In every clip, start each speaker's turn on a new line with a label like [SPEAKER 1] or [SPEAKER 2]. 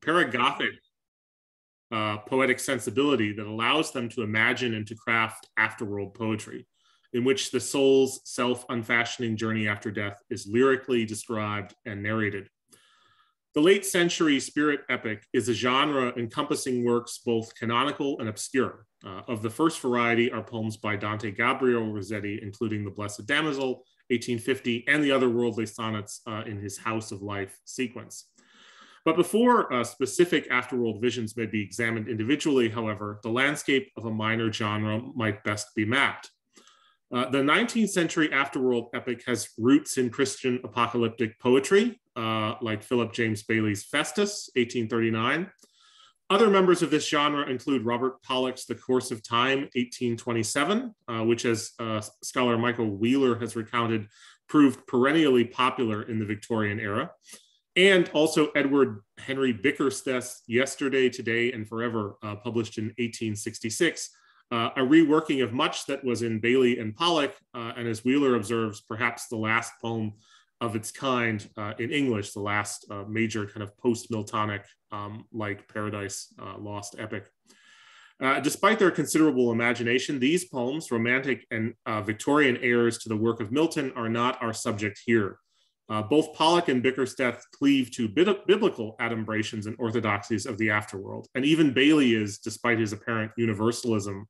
[SPEAKER 1] paragothic poetic sensibility that allows them to imagine and to craft afterworld poetry, in which the soul's self-unfashioning journey after death is lyrically described and narrated. The late century spirit epic is a genre encompassing works both canonical and obscure. Of the first variety are poems by Dante Gabriel Rossetti, including The Blessed Damozel, 1850, and the otherworldly sonnets in his House of Life sequence. But before specific afterworld visions may be examined individually, however, the landscape of a minor genre might best be mapped. The 19th century afterworld epic has roots in Christian apocalyptic poetry, like Philip James Bailey's Festus, 1839. Other members of this genre include Robert Pollock's The Course of Time, 1827, which, as scholar Michael Wheeler has recounted, proved perennially popular in the Victorian era. And also Edward Henry Bickersteth's Yesterday, Today, and Forever, published in 1866, a reworking of much that was in Bailey and Pollock, and as Wheeler observes, perhaps the last poem of its kind in English, the last major kind of post-Miltonic like Paradise Lost epic. Despite their considerable imagination, these poems, romantic and Victorian heirs to the work of Milton, are not our subject here. Both Pollock and Bickersteth cleave to biblical adumbrations and orthodoxies of the afterworld, and even Bailey is, despite his apparent universalism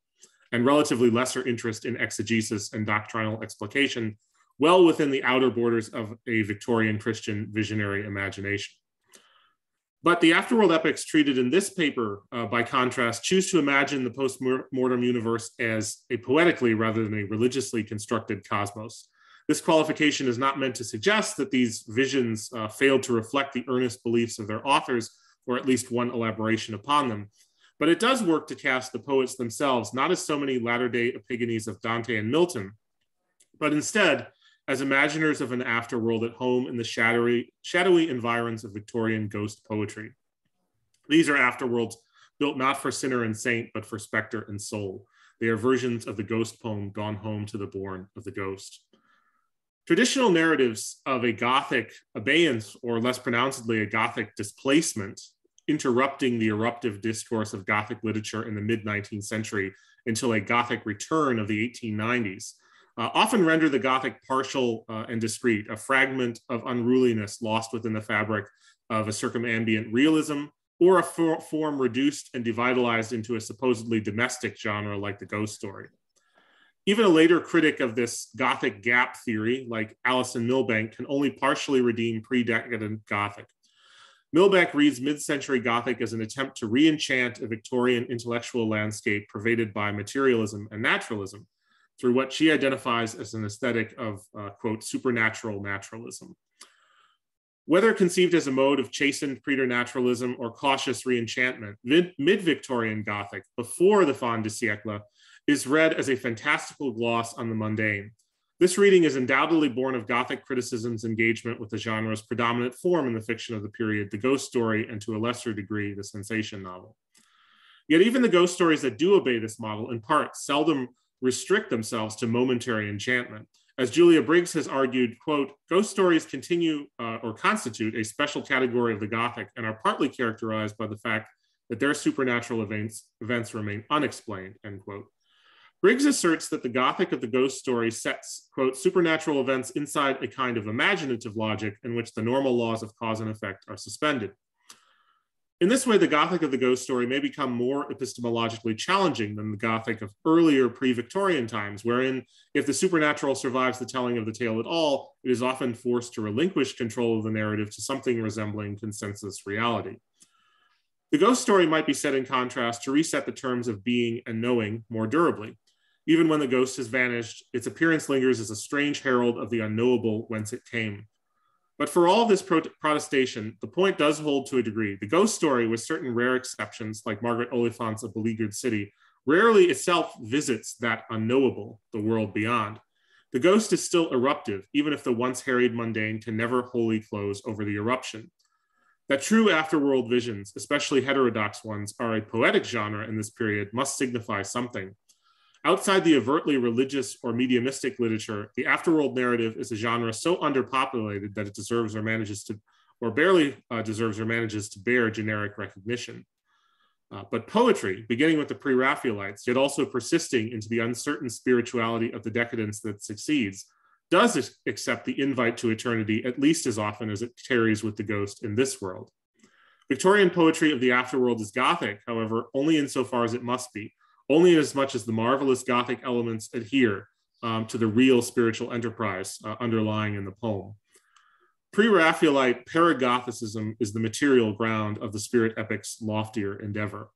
[SPEAKER 1] and relatively lesser interest in exegesis and doctrinal explication, well within the outer borders of a Victorian Christian visionary imagination. But the afterworld epics treated in this paper, by contrast, choose to imagine the post-mortem universe as a poetically rather than a religiously constructed cosmos. This qualification is not meant to suggest that these visions failed to reflect the earnest beliefs of their authors, or at least one elaboration upon them. But it does work to cast the poets themselves, not as so many latter-day epigonies of Dante and Milton, but instead as imaginers of an afterworld at home in the shadowy environs of Victorian ghost poetry. These are afterworlds built not for sinner and saint, but for specter and soul. They are versions of the ghost poem Gone Home to the Bourne of the Ghost. Traditional narratives of a Gothic abeyance, or less pronouncedly a Gothic displacement, interrupting the eruptive discourse of Gothic literature in the mid-19th century until a Gothic return of the 1890s, often render the Gothic partial and discrete, a fragment of unruliness lost within the fabric of a circumambient realism, or a form reduced and devitalized into a supposedly domestic genre like the ghost story. Even a later critic of this Gothic gap theory, like Alison Milbank, can only partially redeem pre-decadent Gothic. Milbank reads mid-century Gothic as an attempt to re-enchant a Victorian intellectual landscape pervaded by materialism and naturalism, through what she identifies as an aesthetic of, quote, supernatural naturalism. Whether conceived as a mode of chastened preternaturalism or cautious re-enchantment, mid-Victorian Gothic, before the fin de siècle, is read as a fantastical gloss on the mundane. This reading is undoubtedly born of Gothic criticism's engagement with the genre's predominant form in the fiction of the period, the ghost story, and to a lesser degree, the sensation novel. Yet even the ghost stories that do obey this model, in part, seldom restrict themselves to momentary enchantment. As Julia Briggs has argued, quote, ghost stories continue or constitute a special category of the Gothic and are partly characterized by the fact that their supernatural events remain unexplained, end quote. Briggs asserts that the Gothic of the ghost story sets, quote, supernatural events inside a kind of imaginative logic in which the normal laws of cause and effect are suspended. In this way, the Gothic of the ghost story may become more epistemologically challenging than the Gothic of earlier pre-Victorian times, wherein if the supernatural survives the telling of the tale at all, it is often forced to relinquish control of the narrative to something resembling consensus reality. The ghost story might be set in contrast to reset the terms of being and knowing more durably. Even when the ghost has vanished, its appearance lingers as a strange herald of the unknowable whence it came. But for all of this protestation, the point does hold to a degree. The ghost story, with certain rare exceptions, like Margaret Oliphant's A Beleaguered City, rarely itself visits that unknowable, the world beyond. The ghost is still eruptive, even if the once harried mundane can never wholly close over the eruption. That true afterworld visions, especially heterodox ones, are a poetic genre in this period must signify something. Outside the overtly religious or mediumistic literature, the afterworld narrative is a genre so underpopulated that it deserves or manages to, or barely deserves or manages to bear generic recognition. But poetry, beginning with the pre-Raphaelites, yet also persisting into the uncertain spirituality of the decadence that succeeds, does accept the invite to eternity at least as often as it tarries with the ghost in this world. Victorian poetry of the afterworld is Gothic, however, only insofar as it must be, only as much as the marvelous Gothic elements adhere to the real spiritual enterprise underlying in the poem. Pre-Raphaelite paragothicism is the material ground of the spirit epic's loftier endeavor.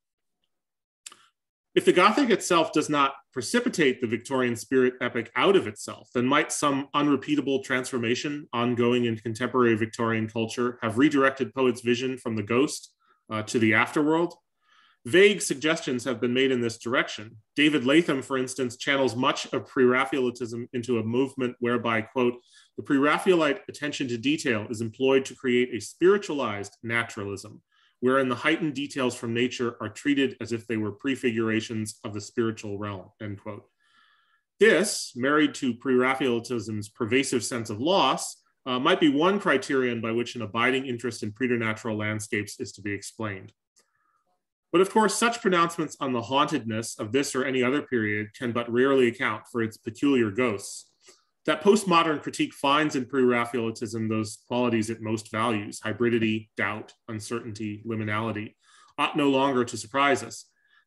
[SPEAKER 1] If the Gothic itself does not precipitate the Victorian spirit epic out of itself, then might some unrepeatable transformation ongoing in contemporary Victorian culture have redirected poets' vision from the ghost to the afterworld? Vague suggestions have been made in this direction. David Latham, for instance, channels much of pre-Raphaelitism into a movement whereby, quote, the pre-Raphaelite attention to detail is employed to create a spiritualized naturalism, wherein the heightened details from nature are treated as if they were prefigurations of the spiritual realm, end quote. This, married to pre-Raphaelitism's pervasive sense of loss, might be one criterion by which an abiding interest in preternatural landscapes is to be explained. But of course, such pronouncements on the hauntedness of this or any other period can but rarely account for its peculiar ghosts. That postmodern critique finds in pre-Raphaelitism those qualities it most values, hybridity, doubt, uncertainty, liminality, ought no longer to surprise us.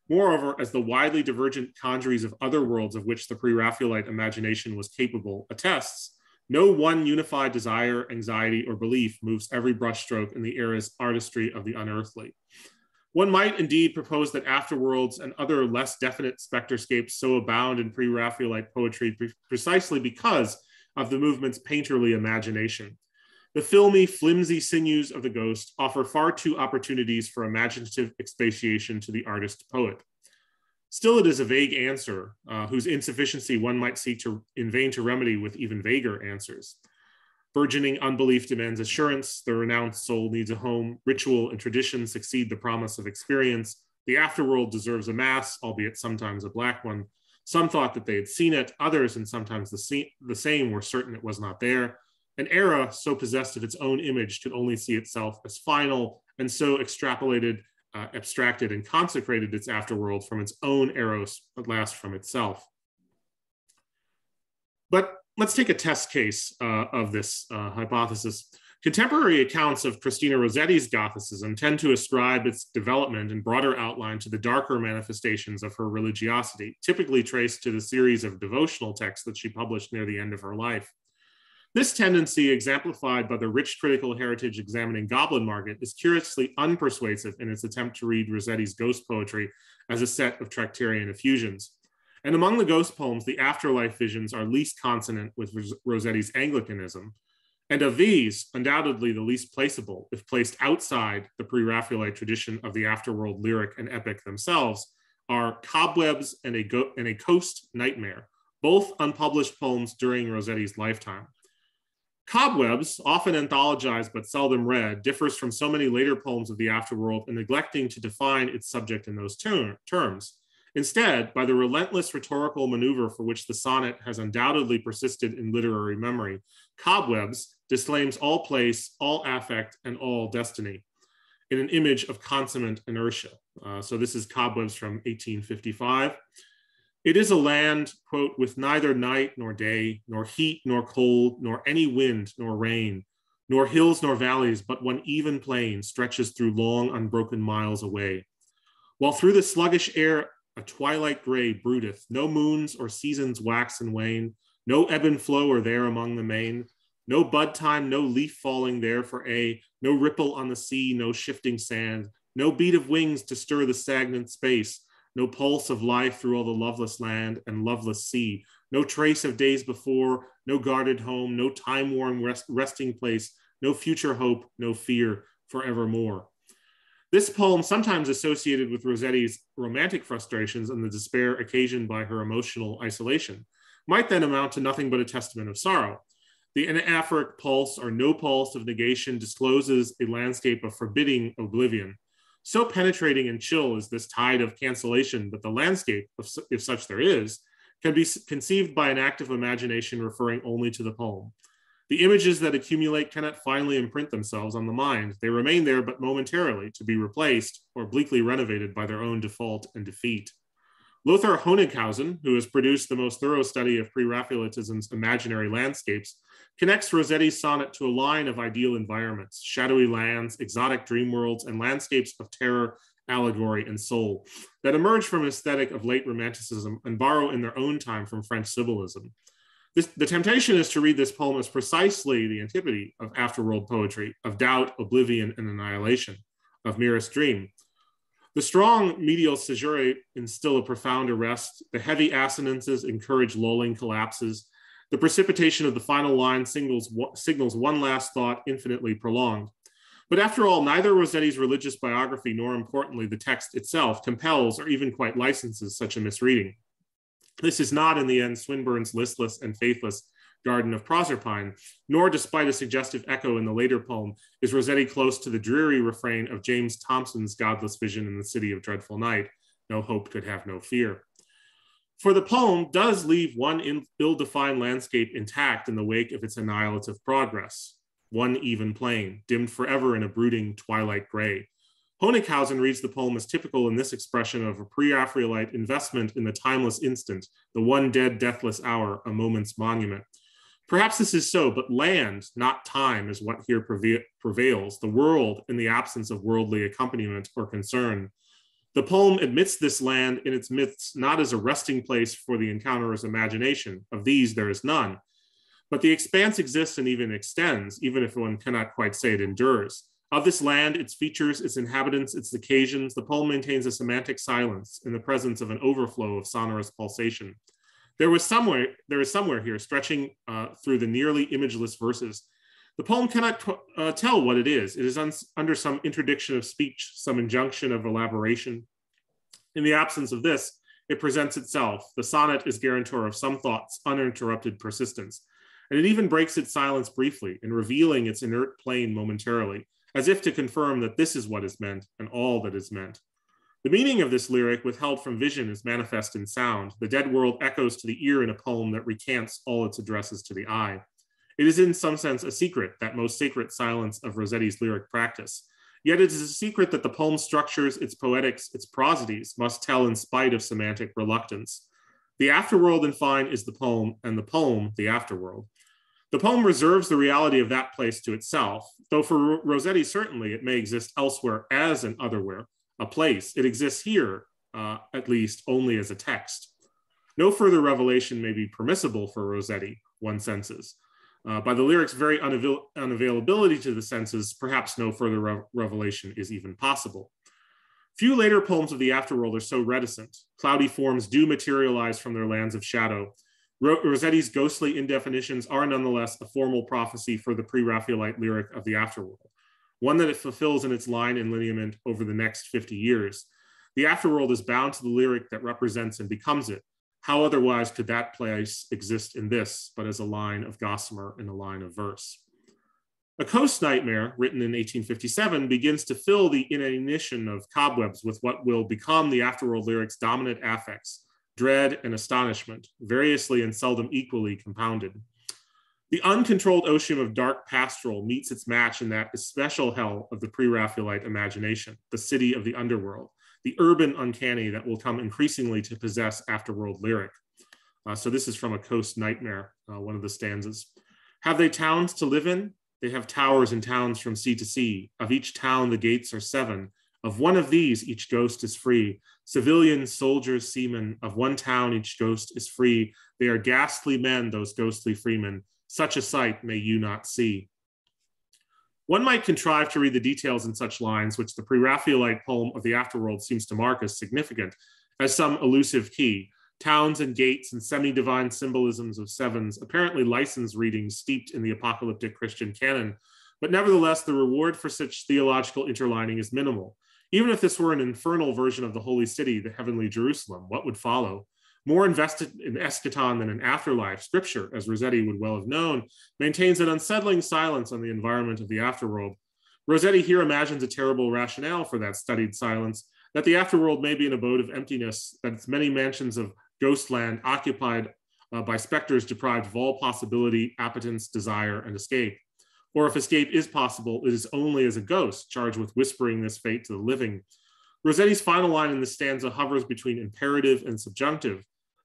[SPEAKER 1] Moreover, as the widely divergent congeries of other worlds of which the pre-Raphaelite imagination was capable attests, no one unified desire, anxiety, or belief moves every brushstroke in the era's artistry of the unearthly. One might indeed propose that afterworlds and other less definite specterscapes so abound in pre-Raphaelite poetry precisely because of the movement's painterly imagination. The filmy, flimsy sinews of the ghost offer far too opportunities for imaginative expatiation to the artist-poet. Still, it is a vague answer, whose insufficiency one might seek in vain to remedy with even vaguer answers. Burgeoning unbelief demands assurance. The renounced soul needs a home. Ritual and tradition succeed the promise of experience. The afterworld deserves a mass, albeit sometimes a black one. Some thought that they had seen it. Others, and sometimes the same, were certain it was not there. An era so possessed of its own image could only see itself as final, and so extrapolated, abstracted, and consecrated its afterworld from its own eros, at last from itself. But let's take a test case of this hypothesis. Contemporary accounts of Christina Rossetti's Gothicism tend to ascribe its development and broader outline to the darker manifestations of her religiosity, typically traced to the series of devotional texts that she published near the end of her life. This tendency, exemplified by the rich critical heritage examining Goblin Market, is curiously unpersuasive in its attempt to read Rossetti's ghost poetry as a set of Tractarian effusions. And among the ghost poems, the afterlife visions are least consonant with Rossetti's Anglicanism. And of these, undoubtedly the least placeable, if placed outside the pre-Raphaelite tradition of the afterworld lyric and epic themselves, are Cobwebs and a Coast Nightmare, both unpublished poems during Rossetti's lifetime. Cobwebs, often anthologized but seldom read, differs from so many later poems of the afterworld in neglecting to define its subject in those terms. Instead, by the relentless rhetorical maneuver for which the sonnet has undoubtedly persisted in literary memory, Cobwebs disclaims all place, all affect, and all destiny in an image of consummate inertia. So this is Cobwebs from 1855. It is a land, quote, with neither night nor day, nor heat nor cold, nor any wind nor rain, nor hills nor valleys, but one even plain stretches through long unbroken miles away. While through the sluggish air a twilight gray broodeth, no moons or seasons wax and wane, no ebb and flow are there among the main, no bud time, no leaf falling there for aye, no ripple on the sea, no shifting sand, no beat of wings to stir the stagnant space, no pulse of life through all the loveless land and loveless sea, no trace of days before, no guarded home, no time-worn resting place, no future hope, no fear forevermore. This poem, sometimes associated with Rossetti's romantic frustrations and the despair occasioned by her emotional isolation, might then amount to nothing but a testament of sorrow. The anaphoric pulse or no pulse of negation discloses a landscape of forbidding oblivion. So penetrating and chill is this tide of cancellation that the landscape, if such there is, can be conceived by an active imagination referring only to the poem. The images that accumulate cannot finally imprint themselves on the mind. They remain there but momentarily, to be replaced or bleakly renovated by their own default and defeat. Lothar Honighausen, who has produced the most thorough study of pre-Raphaelitism's imaginary landscapes, connects Rossetti's sonnet to a line of ideal environments, shadowy lands, exotic dream worlds, and landscapes of terror, allegory, and soul that emerge from an aesthetic of late Romanticism and borrow in their own time from French symbolism. The temptation is to read this poem as precisely the antipode of afterworld poetry, of doubt, oblivion, and annihilation, of merest dream. The strong medial caesure instill a profound arrest. The heavy assonances encourage lulling collapses. The precipitation of the final line signals one last thought infinitely prolonged. But after all, neither Rossetti's religious biography nor, importantly, the text itself compels or even quite licenses such a misreading. This is not, in the end, Swinburne's listless and faithless Garden of Proserpine, nor, despite a suggestive echo in the later poem, is Rossetti close to the dreary refrain of James Thomson's godless vision in the City of Dreadful Night, no hope could have no fear. For the poem does leave one ill-defined landscape intact in the wake of its annihilative progress, one even plain, dimmed forever in a brooding twilight gray. Honighausen reads the poem as typical in this expression of a pre-Raphaelite investment in the timeless instant, the one dead, deathless hour, a moment's monument. Perhaps this is so, but land, not time, is what here prevails, the world in the absence of worldly accompaniment or concern. The poem admits this land in its midst not as a resting place for the encounterer's imagination, of these there is none, but the expanse exists and even extends, even if one cannot quite say it endures. Of this land, its features, its inhabitants, its occasions, the poem maintains a semantic silence in the presence of an overflow of sonorous pulsation. There is somewhere here, stretching through the nearly imageless verses. The poem cannot tell what it is. It is under some interdiction of speech, some injunction of elaboration. In the absence of this, it presents itself. The sonnet is guarantor of some thought's uninterrupted persistence. And it even breaks its silence briefly in revealing its inert plane momentarily, as if to confirm that this is what is meant and all that is meant. The meaning of this lyric, withheld from vision, is manifest in sound. The dead world echoes to the ear in a poem that recants all its addresses to the eye. It is in some sense a secret, that most sacred silence of Rossetti's lyric practice. Yet it is a secret that the poem's structures, its poetics, its prosodies must tell in spite of semantic reluctance. The afterworld, in fine, is the poem, and the poem, the afterworld. The poem reserves the reality of that place to itself, though for Rossetti, certainly, it may exist elsewhere as an otherwhere, a place. It exists here, at least, only as a text. No further revelation may be permissible for Rossetti, one senses. By the lyric's very unavailability to the senses, perhaps no further revelation is even possible. Few later poems of the afterworld are so reticent. Cloudy forms do materialize from their lands of shadow. Rossetti's ghostly indefinitions are nonetheless a formal prophecy for the pre-Raphaelite lyric of the afterworld, one that it fulfills in its line and lineament over the next 50 years. The afterworld is bound to the lyric that represents and becomes it. How otherwise could that place exist in this, but as a line of gossamer and a line of verse? A Coast Nightmare, written in 1857, begins to fill the inanition of cobwebs with what will become the afterworld lyric's dominant affects, dread and astonishment, variously and seldom equally compounded. The uncontrolled ocean of dark pastoral meets its match in that especial hell of the pre-Raphaelite imagination, the city of the underworld, the urban uncanny that will come increasingly to possess afterworld lyric. So this is from A Coast Nightmare, one of the stanzas. Have they towns to live in? They have towers and towns from sea to sea. Of each town the gates are 7. Of one of these each ghost is free. Civilians, soldiers, seamen, of one town each ghost is free. They are ghastly men, those ghostly freemen. Such a sight may you not see. One might contrive to read the details in such lines, which the pre-Raphaelite poem of the afterworld seems to mark as significant, as some elusive key. Towns and gates and semi-divine symbolisms of sevens, apparently licensed readings steeped in the apocalyptic Christian canon, but nevertheless the reward for such theological interlining is minimal. Even if this were an infernal version of the holy city, the heavenly Jerusalem, what would follow? More invested in eschaton than in afterlife, scripture, as Rossetti would well have known, maintains an unsettling silence on the environment of the afterworld. Rossetti here imagines a terrible rationale for that studied silence, that the afterworld may be an abode of emptiness, that its many mansions of ghostland occupied by specters deprived of all possibility, appetence, desire, and escape. Or if escape is possible, it is only as a ghost charged with whispering this fate to the living. Rossetti's final line in this stanza hovers between imperative and subjunctive.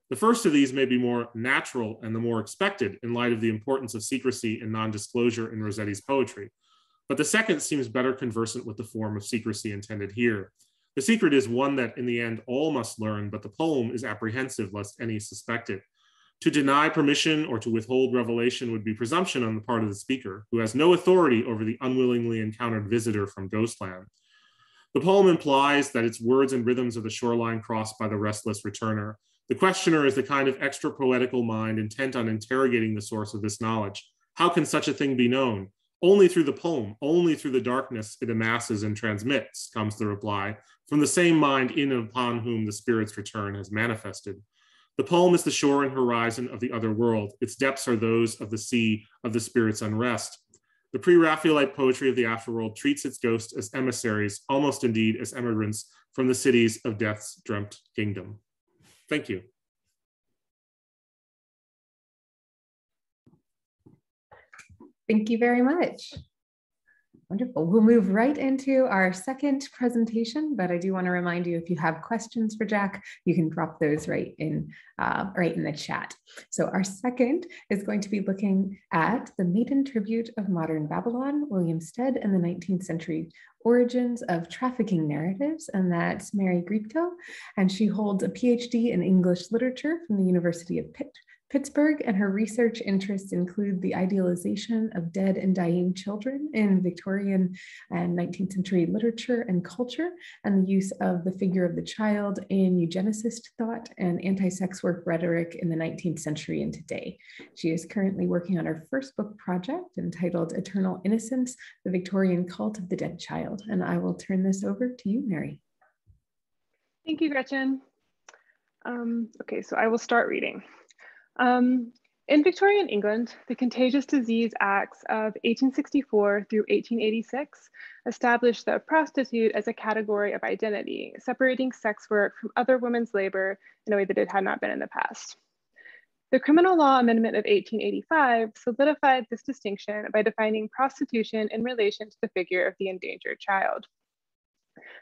[SPEAKER 1] The first of these may be more natural and the more expected in light of the importance of secrecy and non-disclosure in Rossetti's poetry. But the second seems better conversant with the form of secrecy intended here. The secret is one that in the end all must learn, but the poem is apprehensive lest any suspect it. To deny permission or to withhold revelation would be presumption on the part of the speaker, who has no authority over the unwillingly encountered visitor from Ghostland. The poem implies that its words and rhythms are the shoreline crossed by the restless returner. The questioner is the kind of extra poetical mind intent on interrogating the source of this knowledge. How can such a thing be known? Only through the poem, only through the darkness it amasses and transmits, comes the reply, from the same mind in and upon whom the spirit's return has manifested. The poem is the shore and horizon of the other world. Its depths are those of the sea of the spirit's unrest. The pre-Raphaelite poetry of the afterworld treats its ghosts as emissaries, almost indeed as emigrants from the cities of death's dreamt kingdom. Thank you.
[SPEAKER 2] Thank you very much. Wonderful. We'll move right into our second presentation, but I do want to remind you, if you have questions for Jack, you can drop those right in the chat. So our second is going to be looking at the maiden tribute of modern Babylon, William Stead, and the 19th century origins of trafficking narratives, and that's Mary Gripto, and she holds a PhD in English literature from the University of Pittsburgh, and her research interests include the idealization of dead and dying children in Victorian and 19th century literature and culture, and the use of the figure of the child in eugenicist thought and anti-sex work rhetoric in the 19th century and today. She is currently working on her first book project entitled Eternal Innocence, the Victorian Cult of the Dead Child. And I will turn this over to you, Mary.
[SPEAKER 3] Thank you, Gretchen. Okay, so I will start reading. In Victorian England, the Contagious Disease Acts of 1864 through 1886 established the prostitute as a category of identity, separating sex work from other women's labor in a way that it had not been in the past. The Criminal Law Amendment of 1885 solidified this distinction by defining prostitution in relation to the figure of the endangered child.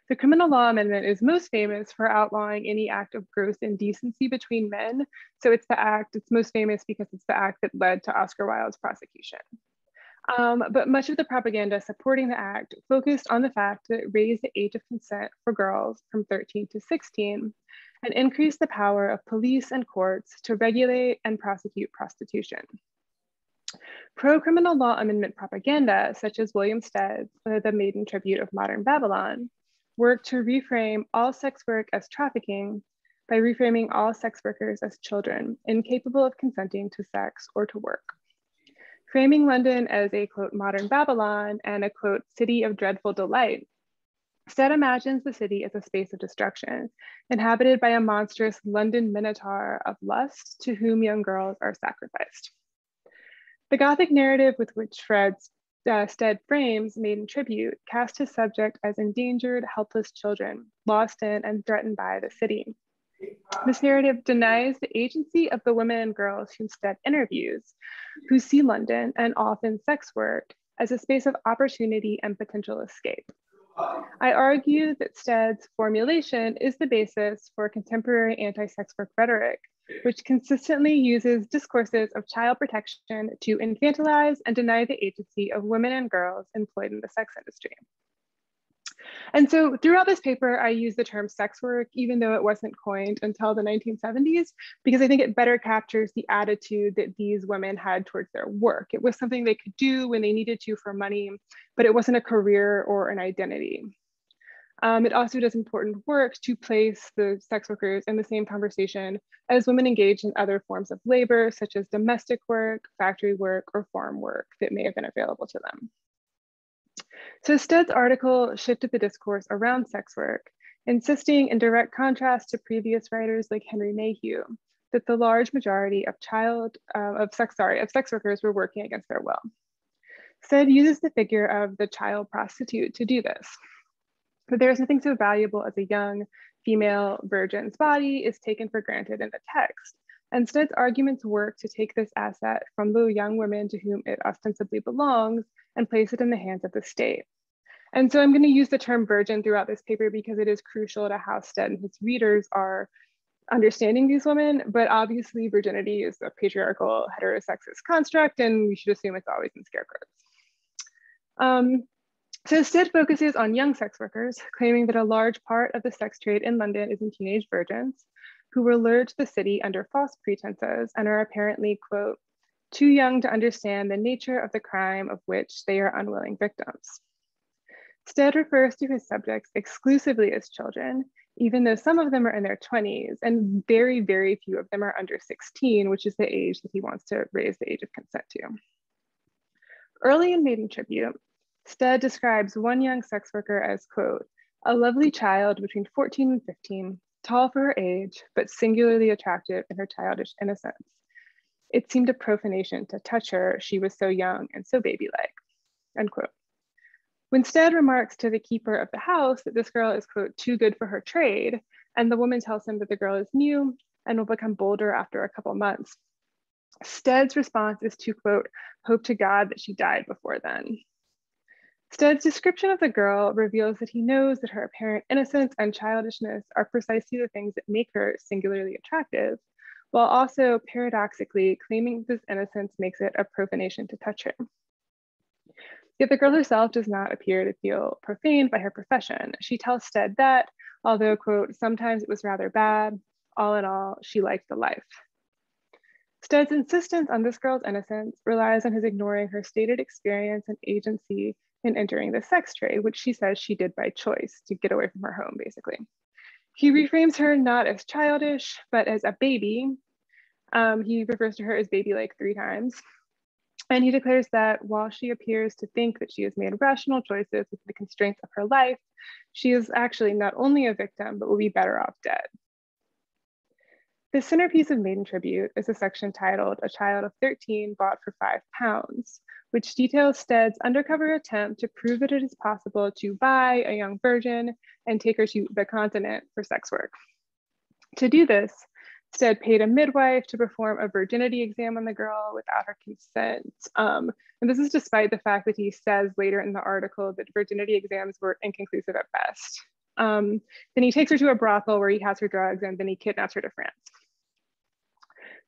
[SPEAKER 3] The Criminal Law Amendment is most famous for outlawing any act of gross indecency between men. So it's most famous because it's the act that led to Oscar Wilde's prosecution. But much of the propaganda supporting the act focused on the fact that it raised the age of consent for girls from 13 to 16 and increased the power of police and courts to regulate and prosecute prostitution. Pro-criminal law amendment propaganda, such as William Stead's The Maiden Tribute of Modern Babylon, worked to reframe all sex work as trafficking by reframing all sex workers as children, incapable of consenting to sex or to work. Framing London as a, quote, modern Babylon and a, quote, city of dreadful delight, Stead imagines the city as a space of destruction, inhabited by a monstrous London minotaur of lust to whom young girls are sacrificed. The Gothic narrative with which Stead frames Maiden Tribute cast his subject as endangered, helpless children, lost in and threatened by the city. This narrative denies the agency of the women and girls whom Stead interviews, who see London and often sex work as a space of opportunity and potential escape. I argue that Stead's formulation is the basis for contemporary anti-sex work rhetoric, which consistently uses discourses of child protection to infantilize and deny the agency of women and girls employed in the sex industry. And so throughout this paper, I use the term sex work, even though it wasn't coined until the 1970s, because I think it better captures the attitude that these women had towards their work. It was something they could do when they needed to for money, but it wasn't a career or an identity. It also does important work to place the sex workers in the same conversation as women engaged in other forms of labor, such as domestic work, factory work, or farm work that may have been available to them. So Stead's article shifted the discourse around sex work, insisting in direct contrast to previous writers like Henry Mayhew, that the large majority of sex workers were working against their will. Stead uses the figure of the child prostitute to do this. But there is nothing so valuable as a young female virgin's body is taken for granted in the text, and Stead's arguments work to take this asset from the young women to whom it ostensibly belongs and place it in the hands of the state. And so I'm going to use the term virgin throughout this paper because it is crucial to how Stead and his readers are understanding these women, but obviously virginity is a patriarchal heterosexist construct, and we should assume it's always in scare quotes. So Stead focuses on young sex workers, claiming that a large part of the sex trade in London is in teenage virgins who were lured to the city under false pretenses and are apparently, quote, too young to understand the nature of the crime of which they are unwilling victims. Stead refers to his subjects exclusively as children, even though some of them are in their 20s and very, very few of them are under 16, which is the age that he wants to raise the age of consent to. Early in Maiden Tribute, Stead describes one young sex worker as, quote, a lovely child between 14 and 15, tall for her age, but singularly attractive in her childish innocence. It seemed a profanation to touch her. She was so young and so baby-like, end quote. When Stead remarks to the keeper of the house that this girl is, quote, too good for her trade, and the woman tells him that the girl is new and will become bolder after a couple months, Stead's response is to, quote, hope to God that she died before then. Stead's description of the girl reveals that he knows that her apparent innocence and childishness are precisely the things that make her singularly attractive, while also paradoxically claiming this innocence makes it a profanation to touch her. Yet the girl herself does not appear to feel profaned by her profession. She tells Stead that, although, quote, sometimes it was rather bad, all in all, she liked the life. Stead's insistence on this girl's innocence relies on his ignoring her stated experience and agency in entering the sex trade, which she says she did by choice to get away from her home, basically. He reframes her not as childish, but as a baby. He refers to her as baby-like 3 times. And he declares that while she appears to think that she has made rational choices with the constraints of her life, she is actually not only a victim, but will be better off dead. The centerpiece of Maiden Tribute is a section titled A Child of 13 Bought for £5, which details Stead's undercover attempt to prove that it is possible to buy a young virgin and take her to the continent for sex work. To do this, Stead paid a midwife to perform a virginity exam on the girl without her consent. And this is despite the fact that he says later in the article that virginity exams were inconclusive at best. Then he takes her to a brothel where he has her drugs, and then he kidnaps her to France.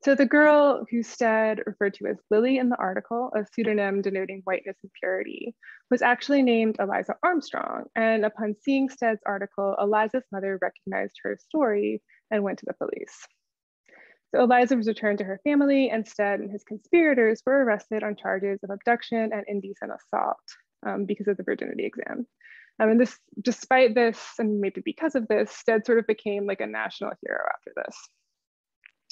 [SPEAKER 3] So the girl, who Stead referred to as Lily in the article, a pseudonym denoting whiteness and purity, was actually named Eliza Armstrong. And upon seeing Stead's article, Eliza's mother recognized her story and went to the police. So Eliza was returned to her family, and Stead and his conspirators were arrested on charges of abduction and indecent assault because of the virginity exam. And this, despite this, and maybe because of this, Stead sort of became like a national hero after this.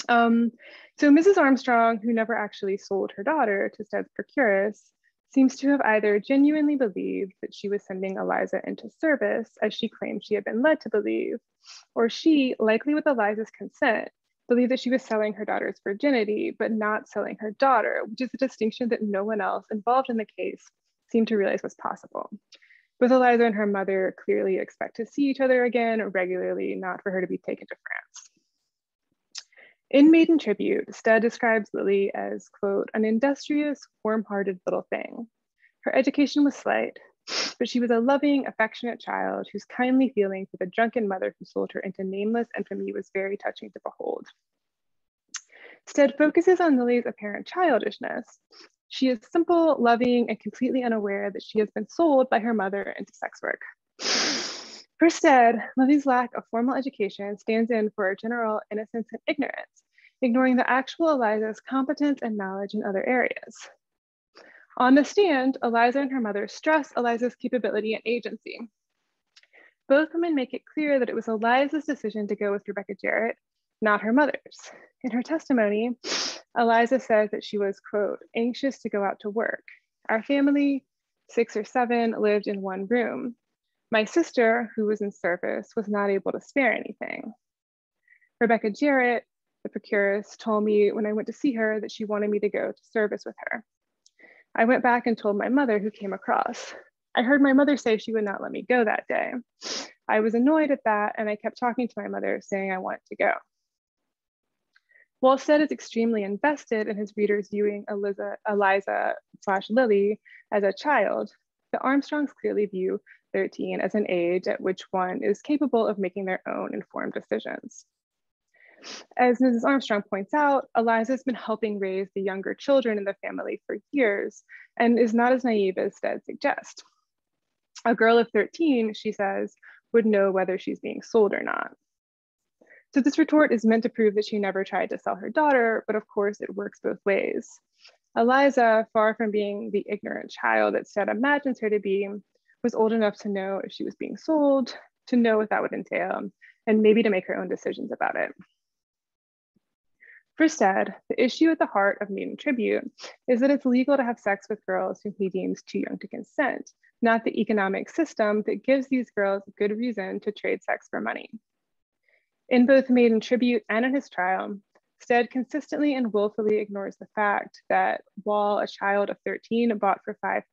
[SPEAKER 3] So Mrs. Armstrong, who never actually sold her daughter to Stead's procuress, seems to have either genuinely believed that she was sending Eliza into service, as she claimed she had been led to believe, or she, likely with Eliza's consent, believed that she was selling her daughter's virginity, but not selling her daughter, which is a distinction that no one else involved in the case seemed to realize was possible. Both Eliza and her mother clearly expect to see each other again regularly, not for her to be taken to France. In Maiden Tribute, Stead describes Lily as, quote, an industrious, warm-hearted little thing. Her education was slight, but she was a loving, affectionate child whose kindly feeling for the drunken mother who sold her into nameless infamy was very touching to behold. Stead focuses on Lily's apparent childishness. She is simple, loving, and completely unaware that she has been sold by her mother into sex work. For Stead, Lily's lack of formal education stands in for a general innocence and ignorance, ignoring the actual Eliza's competence and knowledge in other areas. On the stand, Eliza and her mother stress Eliza's capability and agency. Both women make it clear that it was Eliza's decision to go with Rebecca Jarrett, not her mother's. In her testimony, Eliza says that she was, quote, anxious to go out to work. Our family, 6 or 7, lived in one room. My sister, who was in service, was not able to spare anything. Rebecca Jarrett, the procuress, told me when I went to see her that she wanted me to go to service with her. I went back and told my mother, who came across. I heard my mother say she would not let me go that day. I was annoyed at that, and I kept talking to my mother, saying I wanted to go. While Stead is extremely invested in his readers viewing Eliza/Lily as a child, the Armstrongs clearly view 13 as an age at which one is capable of making their own informed decisions. As Mrs. Armstrong points out, Eliza's been helping raise the younger children in the family for years and is not as naive as Stead suggests. A girl of 13, she says, would know whether she's being sold or not. So this retort is meant to prove that she never tried to sell her daughter, but of course it works both ways. Eliza, far from being the ignorant child that Stead imagines her to be, was old enough to know if she was being sold, to know what that would entail, and maybe to make her own decisions about it. For Stead, the issue at the heart of maiden tribute is that it's legal to have sex with girls whom he deems too young to consent, not the economic system that gives these girls good reason to trade sex for money. In both maiden tribute and in his trial, Stead consistently and willfully ignores the fact that while a child of 13 bought for £5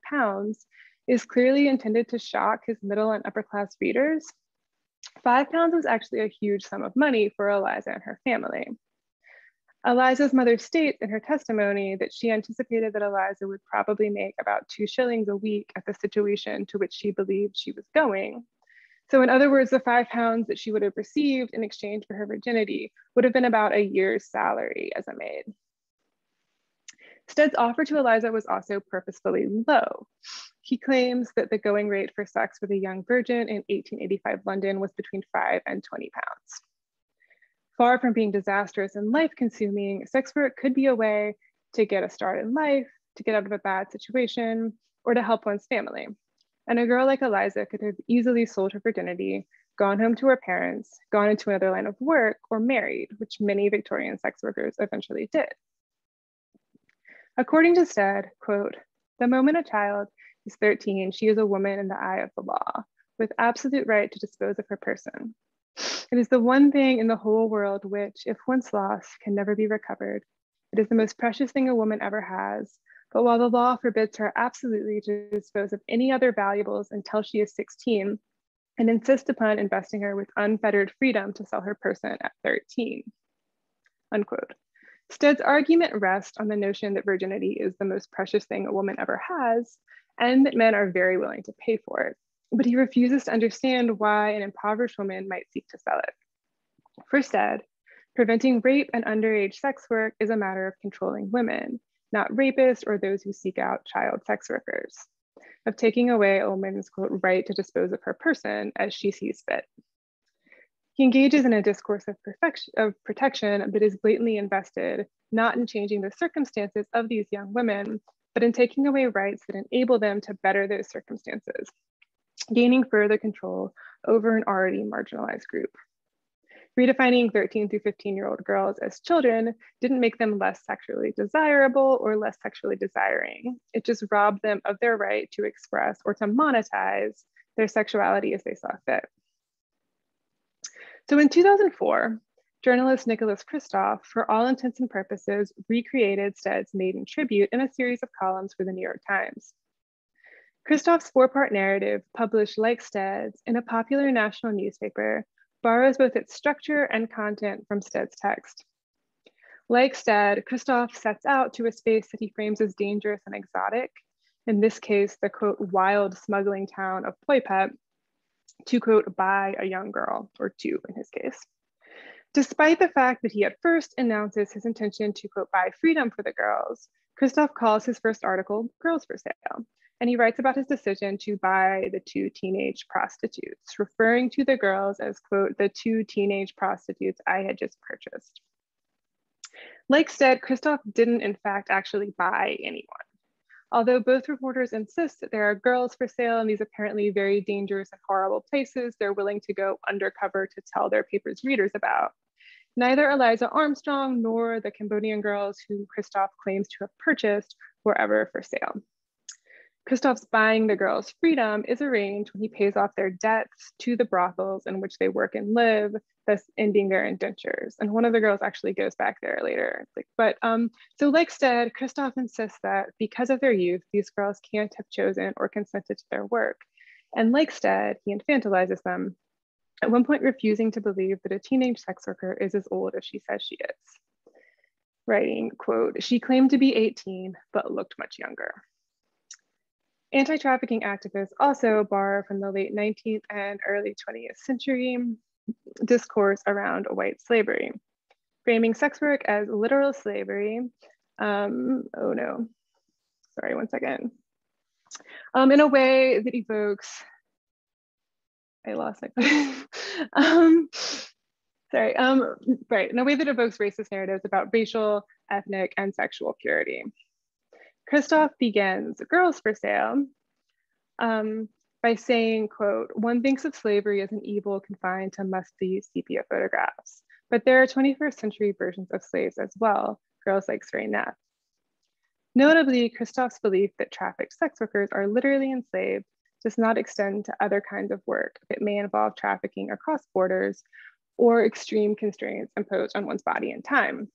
[SPEAKER 3] is clearly intended to shock his middle and upper class readers, £5 was actually a huge sum of money for Eliza and her family. Eliza's mother states in her testimony that she anticipated that Eliza would probably make about 2 shillings a week at the situation to which she believed she was going. So in other words, the £5 that she would have received in exchange for her virginity would have been about a year's salary as a maid. Stead's offer to Eliza was also purposefully low. He claims that the going rate for sex with a young virgin in 1885 London was between £5 and £20. Far from being disastrous and life-consuming, sex work could be a way to get a start in life, to get out of a bad situation, or to help one's family. And a girl like Eliza could have easily sold her virginity, gone home to her parents, gone into another line of work, or married, which many Victorian sex workers eventually did. According to Stead, quote, "The moment a child is 13, she is a woman in the eye of the law, with absolute right to dispose of her person. It is the one thing in the whole world which, if once lost, can never be recovered. It is the most precious thing a woman ever has. But while the law forbids her absolutely to dispose of any other valuables until she is 16, and insists upon investing her with unfettered freedom to sell her person at 13, unquote. Stead's argument rests on the notion that virginity is the most precious thing a woman ever has, and that men are very willing to pay for it. But he refuses to understand why an impoverished woman might seek to sell it. For Stead, preventing rape and underage sex work is a matter of controlling women, not rapists or those who seek out child sex workers, of taking away a woman's, quote, right to dispose of her person as she sees fit. He engages in a discourse of protection, but is blatantly invested not in changing the circumstances of these young women, but in taking away rights that enable them to better those circumstances, gaining further control over an already marginalized group. Redefining 13 through 15-year-old girls as children didn't make them less sexually desirable or less sexually desiring. It just robbed them of their right to express or to monetize their sexuality as they saw fit. So in 2004, journalist Nicholas Kristof, for all intents and purposes, recreated Stead's maiden tribute in a series of columns for the New York Times. Kristof's 4-part narrative, published like Stead's in a popular national newspaper, borrows both its structure and content from Stead's text. Like Stead, Kristof sets out to a space that he frames as dangerous and exotic, in this case, the, quote, wild smuggling town of Poipet, to, quote, buy a young girl, or 2 in his case. Despite the fact that he at first announces his intention to, quote, buy freedom for the girls, Kristof calls his first article Girls for Sale, and he writes about his decision to buy the 2 teenage prostitutes, referring to the girls as, quote, the 2 teenage prostitutes I had just purchased. Like Stead, Kristof didn't in fact actually buy anyone. Although both reporters insist that there are girls for sale in these apparently very dangerous and horrible places they're willing to go undercover to tell their paper's readers about, neither Eliza Armstrong nor the Cambodian girls whom Kristof claims to have purchased were ever for sale. Kristof's buying the girls' freedom is arranged when he pays off their debts to the brothels in which they work and live, thus ending their indentures. And one of the girls actually goes back there later. So like Stead, Kristof insists that because of their youth, these girls can't have chosen or consented to their work. And like Stead, he infantilizes them, at one point refusing to believe that a teenage sex worker is as old as she says she is. writing, quote, "She claimed to be 18, but looked much younger." Anti-trafficking activists also borrow from the late 19th and early 20th century discourse around white slavery, framing sex work as literal slavery. Oh no, sorry, one second. In a way that evokes, I lost my right, in a way that evokes racist narratives about racial, ethnic, and sexual purity. Christoph begins Girls for Sale by saying, quote, "One thinks of slavery as an evil confined to must-see sepia photographs, but there are 21st century versions of slaves as well, girls like stray gnats." Notably, Christoph's belief that trafficked sex workers are literally enslaved does not extend to other kinds of work that may involve trafficking across borders or extreme constraints imposed on one's body and time.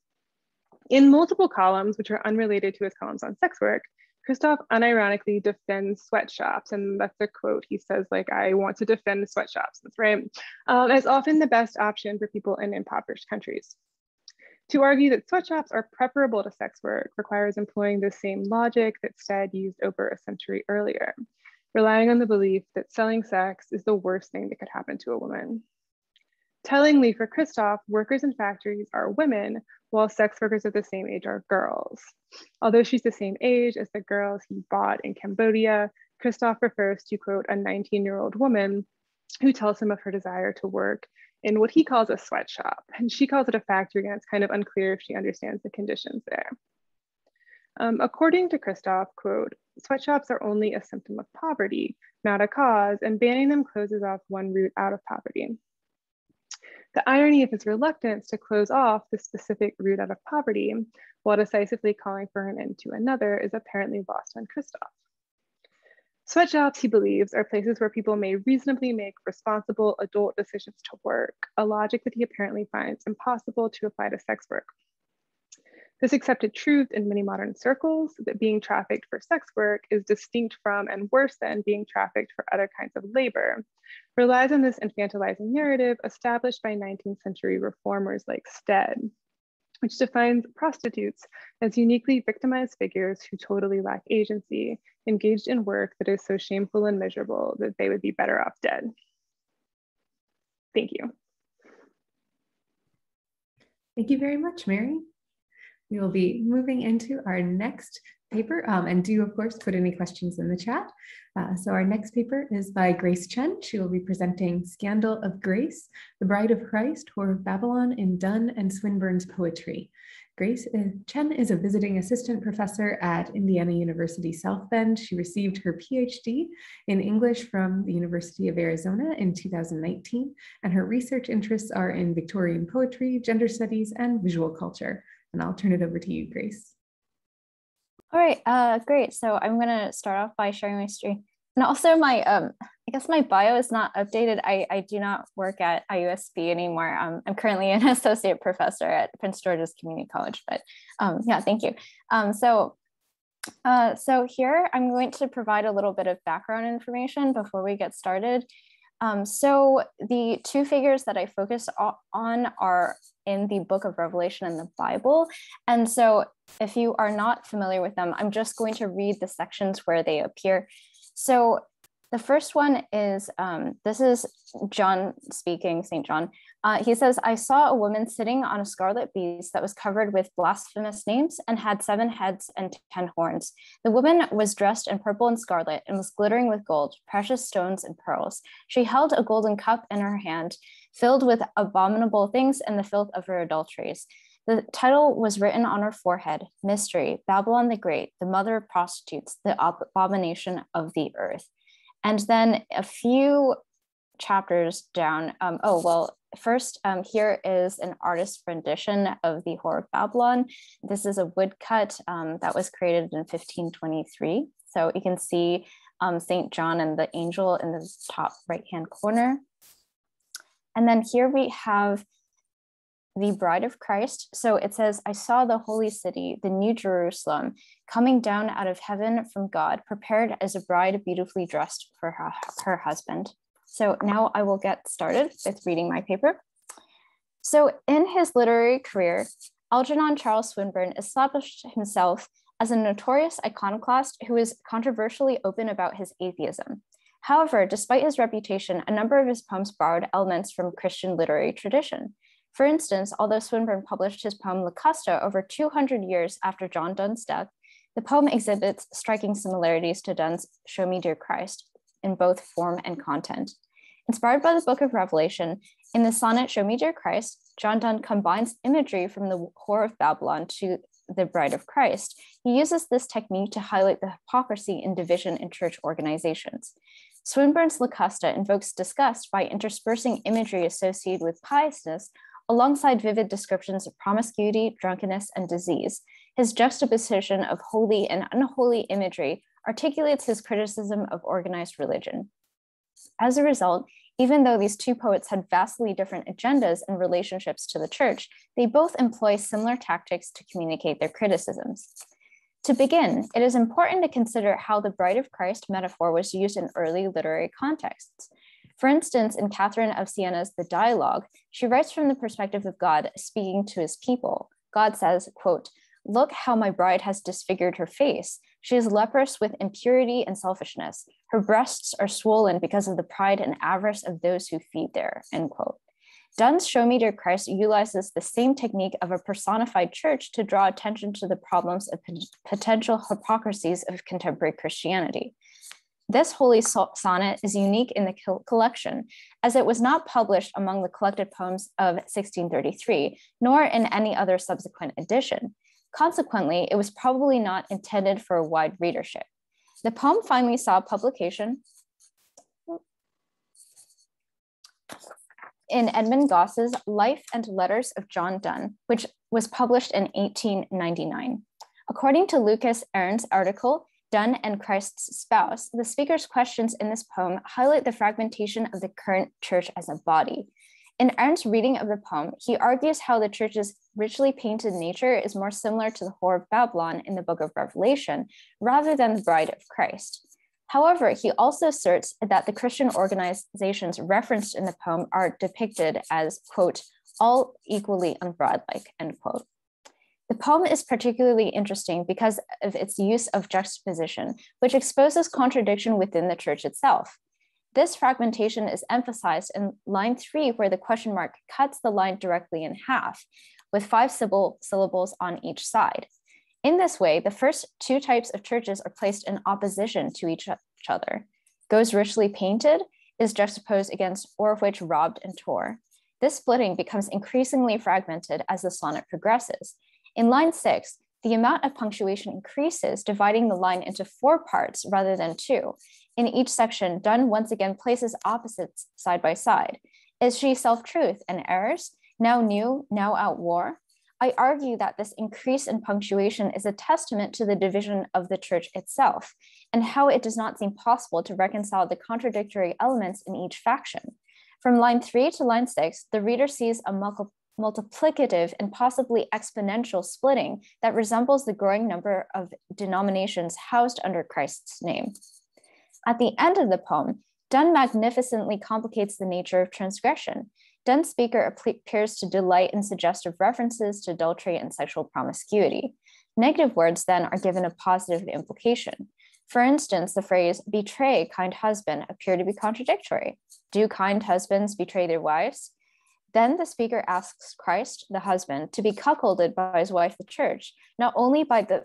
[SPEAKER 3] In multiple columns, which are unrelated to his columns on sex work, Christoph unironically defends sweatshops, and that's a quote. He says, like, "I want to defend sweatshops," that's right, as often the best option for people in impoverished countries. To argue that sweatshops are preferable to sex work requires employing the same logic that Stead used over a century earlier, relying on the belief that selling sex is the worst thing that could happen to a woman. Tellingly for Christoph, workers in factories are women, while sex workers of the same age are girls. Although she's the same age as the girls he bought in Cambodia, Christoph refers to, quote, "a 19-year-old woman who tells him of her desire to work in what he calls a sweatshop. And she calls it a factory, and it's kind of unclear if she understands the conditions there." According to Christoph, quote, "Sweatshops are only a symptom of poverty, not a cause, and banning them closes off one route out of poverty." The irony of his reluctance to close off the specific route out of poverty while decisively calling for an end to another is apparently lost on Christoph. Sweatshops, he believes, are places where people may reasonably make responsible adult decisions to work, a logic that he apparently finds impossible to apply to sex work. This accepted truth in many modern circles, that being trafficked for sex work is distinct from and worse than being trafficked for other kinds of labor, relies on this infantilizing narrative established by 19th century reformers like Stead, which defines prostitutes as uniquely victimized figures who totally lack agency, engaged in work that is so shameful and miserable that they would be better off dead. Thank you.
[SPEAKER 2] Thank you very much, Mary. We will be moving into our next paper, and do, of course, put any questions in the chat. So our next paper is by Grace Chen. She will be presenting Scandal of Grace, The Bride of Christ, Whore of Babylon in Donne and Swinburne's Poetry. Grace Chen is a visiting assistant professor at Indiana University South Bend. She received her PhD in English from the University of Arizona in 2019, and her research interests are in Victorian poetry, gender studies, and visual culture. And I'll turn it over to you, Grace.
[SPEAKER 4] All right, great. So I'm going to start off by sharing my screen. And also my, I guess my bio is not updated. I do not work at IUSB anymore. I'm currently an associate professor at Prince George's Community College, but yeah, thank you. So here I'm going to provide a little bit of background information before we get started. So the two figures that I focus on are in the book of Revelation in the Bible. And so if you are not familiar with them, I'm just going to read the sections where they appear. So the first one is, this is John speaking, St. John. He says, "I saw a woman sitting on a scarlet beast that was covered with blasphemous names and had 7 heads and 10 horns. The woman was dressed in purple and scarlet and was glittering with gold, precious stones and pearls. She held a golden cup in her hand, filled with abominable things and the filth of her adulteries. The title was written on her forehead, Mystery, Babylon the Great, the mother of prostitutes, the abomination of the earth." And then a few chapters down, first, here is an artist's rendition of the Whore of Babylon. This is a woodcut that was created in 1523. So you can see St. John and the angel in the top right-hand corner. And then here we have the Bride of Christ. So it says, "I saw the holy city, the new Jerusalem, coming down out of heaven from God, prepared as a bride beautifully dressed for her husband." So now I will get started with reading my paper. So in his literary career, Algernon Charles Swinburne established himself as a notorious iconoclast who is controversially open about his atheism. However, despite his reputation, a number of his poems borrowed elements from Christian literary tradition. For instance, although Swinburne published his poem Locusta over 200 years after John Donne's death, the poem exhibits striking similarities to Donne's Show Me Dear Christ in both form and content. Inspired by the Book of Revelation, in the sonnet Show Me Dear Christ, John Donne combines imagery from the Whore of Babylon to the Bride of Christ. He uses this technique to highlight the hypocrisy and division in church organizations. Swinburne's Locusta invokes disgust by interspersing imagery associated with piousness alongside vivid descriptions of promiscuity, drunkenness, and disease. His juxtaposition of holy and unholy imagery articulates his criticism of organized religion. As a result, even though these two poets had vastly different agendas and relationships to the church, they both employ similar tactics to communicate their criticisms. To begin, it is important to consider how the Bride of Christ metaphor was used in early literary contexts. For instance, in Catherine of Siena's The Dialogue, she writes from the perspective of God speaking to his people. God says, quote, "Look how my bride has disfigured her face. She is leprous with impurity and selfishness. Her breasts are swollen because of the pride and avarice of those who feed there," end quote. Donne's Show Me Dear Christ utilizes the same technique of a personified church to draw attention to the problems of potential hypocrisies of contemporary Christianity. This holy sonnet is unique in the collection, as it was not published among the collected poems of 1633, nor in any other subsequent edition. Consequently, it was probably not intended for a wide readership. The poem finally saw publication in Edmund Goss's Life and Letters of John Donne, which was published in 1899. According to Lucas Aaron's article, Donne and Christ's Spouse, the speaker's questions in this poem highlight the fragmentation of the current church as a body. In Aaron's reading of the poem, he argues how the church's richly painted nature is more similar to the Whore of Babylon in the Book of Revelation, rather than the Bride of Christ. However, he also asserts that the Christian organizations referenced in the poem are depicted as, quote, all equally unbridlike, end quote. The poem is particularly interesting because of its use of juxtaposition, which exposes contradiction within the church itself. This fragmentation is emphasized in line 3, where the question mark cuts the line directly in half, with 5 syllables on each side. In this way, the first two types of churches are placed in opposition to each other. Goes richly painted is juxtaposed against or which robbed and tore. This splitting becomes increasingly fragmented as the sonnet progresses. In line 6, the amount of punctuation increases, dividing the line into 4 parts rather than 2. In each section, Donne once again places opposites side by side. Is she self-truth and errors? Now new, now out war? I argue that this increase in punctuation is a testament to the division of the church itself, and how it does not seem possible to reconcile the contradictory elements in each faction. From line 3 to line 6, the reader sees a multiplicative and possibly exponential splitting that resembles the growing number of denominations housed under Christ's name. At the end of the poem, Donne magnificently complicates the nature of transgression. Donne's speaker appears to delight in suggestive references to adultery and sexual promiscuity. Negative words then are given a positive implication. For instance, the phrase "betray, kind husband" appear to be contradictory. Do kind husbands betray their wives? Then the speaker asks Christ, the husband, to be cuckolded by his wife, the church, not only by the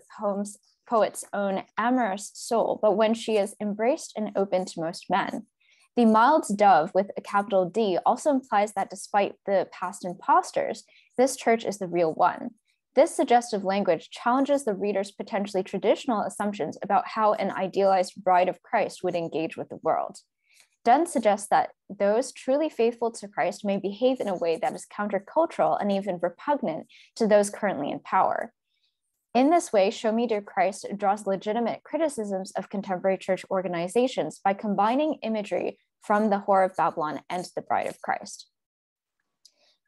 [SPEAKER 4] poet's own amorous soul, but when she is embraced and open to most men. The mild dove with a capital D also implies that despite the past impostors, this church is the real one. This suggestive language challenges the reader's potentially traditional assumptions about how an idealized bride of Christ would engage with the world. Donne suggests that those truly faithful to Christ may behave in a way that is countercultural and even repugnant to those currently in power. In this way, Show Me Dear Christ draws legitimate criticisms of contemporary church organizations by combining imagery from the Whore of Babylon and the Bride of Christ.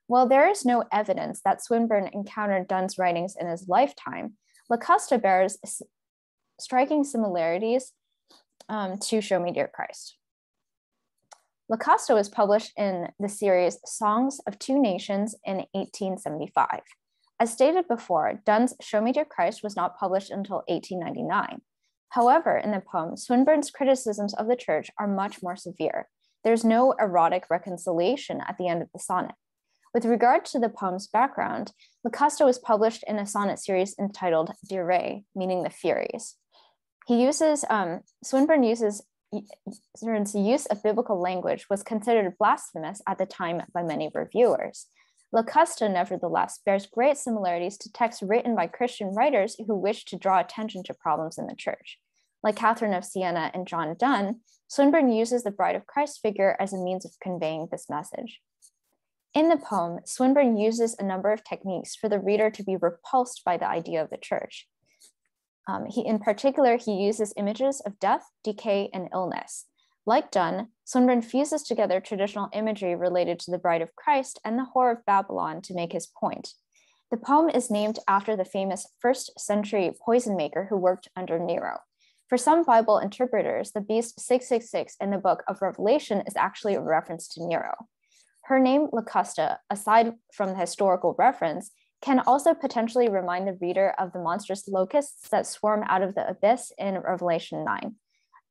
[SPEAKER 4] While there is no evidence that Swinburne encountered Donne's writings in his lifetime, Locusta bears striking similarities to Show Me Dear Christ. Locusta was published in the series Songs of Two Nations in 1875. As stated before, Donne's Show Me Dear Christ was not published until 1899. However, in the poem, Swinburne's criticisms of the church are much more severe. There's no erotic reconciliation at the end of the sonnet. With regard to the poem's background, Locusta was published in a sonnet series entitled Dear Ray, meaning the Furies. Swinburne's use of biblical language was considered blasphemous at the time by many reviewers. Locusta, nevertheless, bears great similarities to texts written by Christian writers who wished to draw attention to problems in the church. Like Catherine of Siena and John Donne, Swinburne uses the Bride of Christ figure as a means of conveying this message. In the poem, Swinburne uses a number of techniques for the reader to be repulsed by the idea of the church. In particular, he uses images of death, decay, and illness. Like Donne, Swinburne fuses together traditional imagery related to the Bride of Christ and the whore of Babylon to make his point. The poem is named after the famous 1st century poison maker who worked under Nero. For some Bible interpreters, the beast 666 in the book of Revelation is actually a reference to Nero. Her name, Locusta, aside from the historical reference, can also potentially remind the reader of the monstrous locusts that swarm out of the abyss in Revelation 9.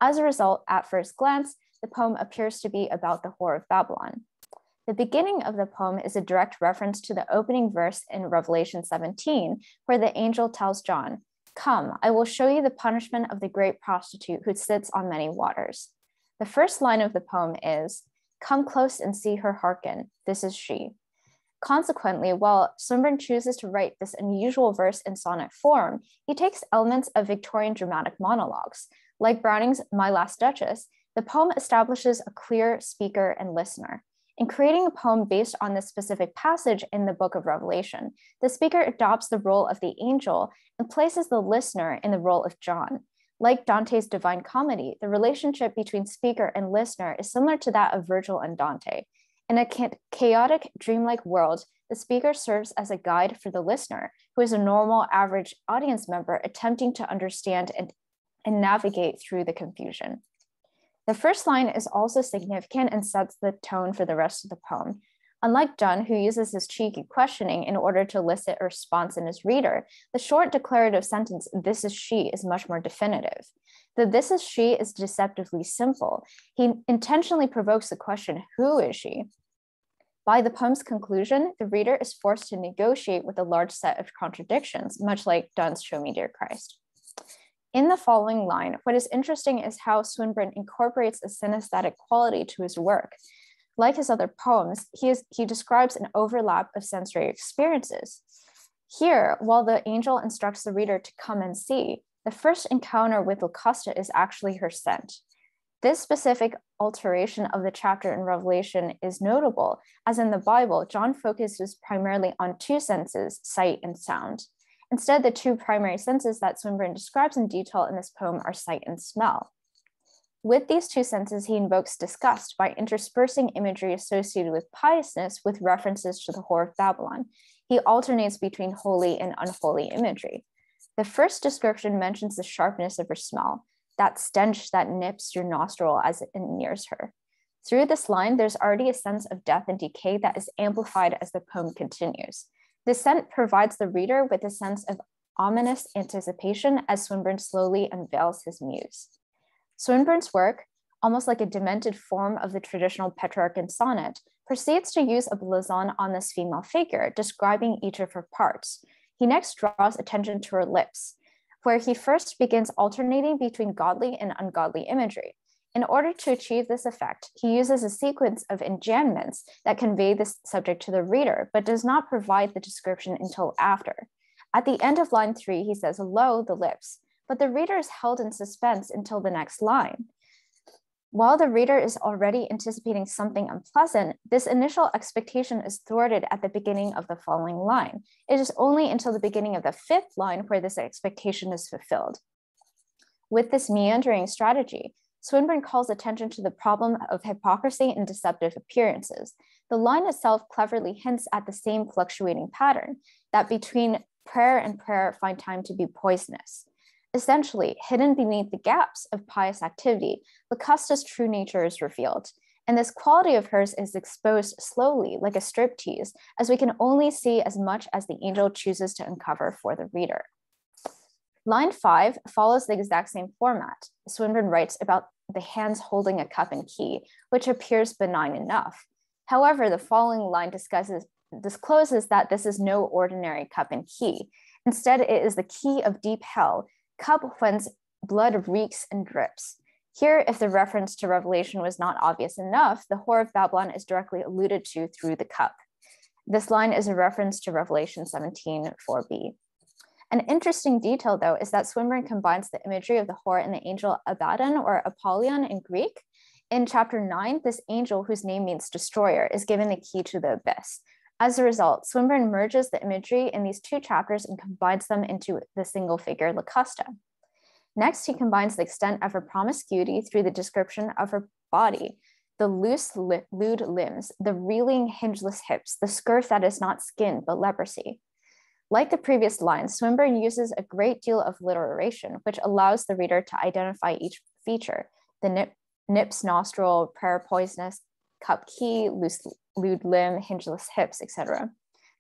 [SPEAKER 4] As a result, at first glance, the poem appears to be about the whore of Babylon. The beginning of the poem is a direct reference to the opening verse in Revelation 17, where the angel tells John, "Come, I will show you the punishment of the great prostitute who sits on many waters." The first line of the poem is, "Come close and see her hearken, this is she." Consequently, while Swinburne chooses to write this unusual verse in sonnet form, he takes elements of Victorian dramatic monologues. Like Browning's My Last Duchess, the poem establishes a clear speaker and listener. In creating a poem based on this specific passage in the book of Revelation, the speaker adopts the role of the angel and places the listener in the role of John. Like Dante's Divine Comedy, the relationship between speaker and listener is similar to that of Virgil and Dante. In a chaotic, dreamlike world, the speaker serves as a guide for the listener, who is a normal, average audience member attempting to understand and navigate through the confusion. The first line is also significant and sets the tone for the rest of the poem. Unlike Donne, who uses his cheeky questioning in order to elicit a response in his reader, the short declarative sentence, "This is she," is much more definitive. The "this is she" is deceptively simple. He intentionally provokes the question, "Who is she?" By the poem's conclusion, the reader is forced to negotiate with a large set of contradictions, much like Donne's Show Me Dear Christ. In the following line, what is interesting is how Swinburne incorporates a synesthetic quality to his work. Like his other poems, he describes an overlap of sensory experiences. Here, while the angel instructs the reader to come and see, the first encounter with Locusta is actually her scent. This specific alteration of the chapter in Revelation is notable, as in the Bible, John focuses primarily on two senses, sight and sound. Instead, the two primary senses that Swinburne describes in detail in this poem are sight and smell. With these two senses, he invokes disgust by interspersing imagery associated with piousness with references to the whore of Babylon. He alternates between holy and unholy imagery. The first description mentions the sharpness of her smell, that stench that nips your nostril as it nears her. Through this line, there's already a sense of death and decay that is amplified as the poem continues. The scent provides the reader with a sense of ominous anticipation as Swinburne slowly unveils his muse. Swinburne's work, almost like a demented form of the traditional Petrarchan sonnet, proceeds to use a blazon on this female figure, describing each of her parts. He next draws attention to her lips, where he first begins alternating between godly and ungodly imagery. In order to achieve this effect, he uses a sequence of enjambments that convey this subject to the reader, but does not provide the description until after. At the end of line 3, he says, "Lo, the lips," but the reader is held in suspense until the next line. While the reader is already anticipating something unpleasant, this initial expectation is thwarted at the beginning of the following line. It is only until the beginning of the 5th line where this expectation is fulfilled. With this meandering strategy, Swinburne calls attention to the problem of hypocrisy and deceptive appearances. The line itself cleverly hints at the same fluctuating pattern, that between prayer and prayer find time to be poisonous. Essentially, hidden beneath the gaps of pious activity, Locusta's true nature is revealed. And this quality of hers is exposed slowly, like a striptease, as we can only see as much as the angel chooses to uncover for the reader. Line 5 follows the exact same format. Swinburne writes about the hands holding a cup and key, which appears benign enough. However, the following line discloses that this is no ordinary cup and key. Instead, it is the key of deep hell, cup whence blood reeks and drips. Here, if the reference to Revelation was not obvious enough, the whore of Babylon is directly alluded to through the cup. This line is a reference to Revelation 17:4b. An interesting detail, though, is that Swinburne combines the imagery of the whore and the angel Abaddon or Apollyon in Greek. In chapter 9, this angel, whose name means destroyer, is given the key to the abyss. As a result, Swinburne merges the imagery in these two chapters and combines them into the single figure Locusta. Next, he combines the extent of her promiscuity through the description of her body, the loose, lewd limbs, the reeling, hingeless hips, the scurf that is not skin, but leprosy. Like the previous lines, Swinburne uses a great deal of alliteration, which allows the reader to identify each feature, the nips, nostril, prayer poisonous, cup key, loose, lewd limb, hingeless hips, etc.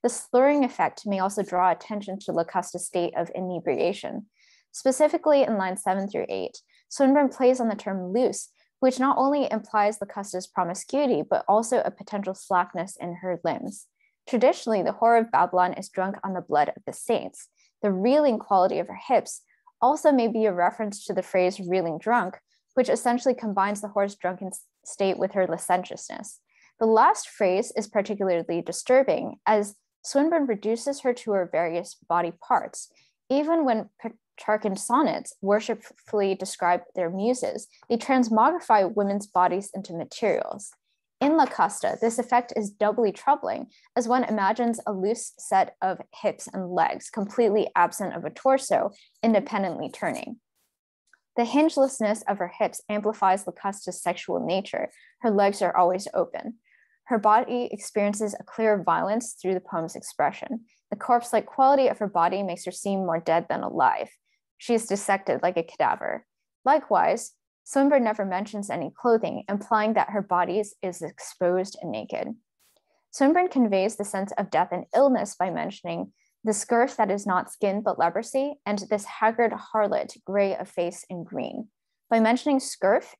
[SPEAKER 4] The slurring effect may also draw attention to Locusta's state of inebriation. Specifically in lines 7 through 8, Swinburne plays on the term loose, which not only implies Locusta's promiscuity, but also a potential slackness in her limbs. Traditionally, the whore of Babylon is drunk on the blood of the saints. The reeling quality of her hips also may be a reference to the phrase reeling drunk, which essentially combines the whore's drunken state with her licentiousness. The last phrase is particularly disturbing, as Swinburne reduces her to her various body parts. Even when Petrarchan sonnets worshipfully describe their muses, they transmogrify women's bodies into materials. In Locusta, this effect is doubly troubling, as one imagines a loose set of hips and legs, completely absent of a torso, independently turning. The hingelessness of her hips amplifies Locusta's sexual nature. Her legs are always open. Her body experiences a clear violence through the poem's expression. The corpse-like quality of her body makes her seem more dead than alive. She is dissected like a cadaver. Likewise, Swinburne never mentions any clothing, implying that her body is exposed and naked. Swinburne conveys the sense of death and illness by mentioning the scurf that is not skin but leprosy, and this haggard harlot, gray of face and green. By mentioning scurf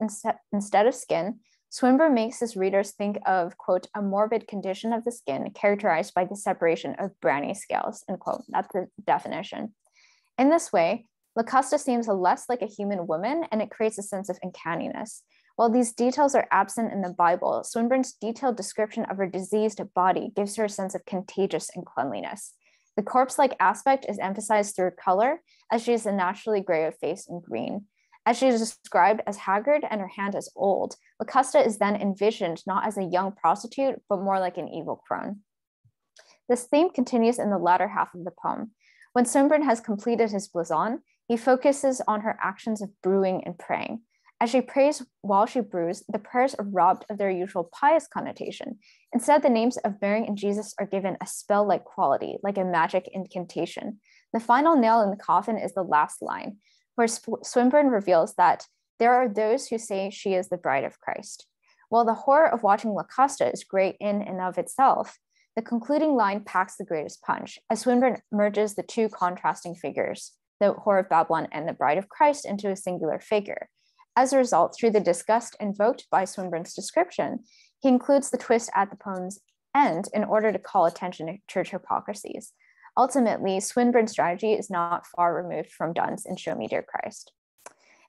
[SPEAKER 4] instead of skin, Swinburne makes his readers think of, quote, a morbid condition of the skin characterized by the separation of briny scales, end quote. That's the definition. In this way, Locusta seems less like a human woman, and it creates a sense of uncanniness. While these details are absent in the Bible, Swinburne's detailed description of her diseased body gives her a sense of contagious uncleanliness. The corpse-like aspect is emphasized through color, as she is naturally gray of face and green. As she is described as haggard and her hand as old, Locusta is then envisioned not as a young prostitute, but more like an evil crone. This theme continues in the latter half of the poem. When Swinburne has completed his blazon, he focuses on her actions of brewing and praying. As she prays while she brews, the prayers are robbed of their usual pious connotation. Instead, the names of Mary and Jesus are given a spell-like quality, like a magic incantation. The final nail in the coffin is the last line, where Swinburne reveals that there are those who say she is the bride of Christ. While the horror of watching Locusta is great in and of itself, the concluding line packs the greatest punch, as Swinburne merges the two contrasting figures, the whore of Babylon and the bride of Christ, into a singular figure. As a result, through the disgust invoked by Swinburne's description, he includes the twist at the poem's end in order to call attention to church hypocrisies. Ultimately, Swinburne's strategy is not far removed from Donne's in Show Me Dear Christ.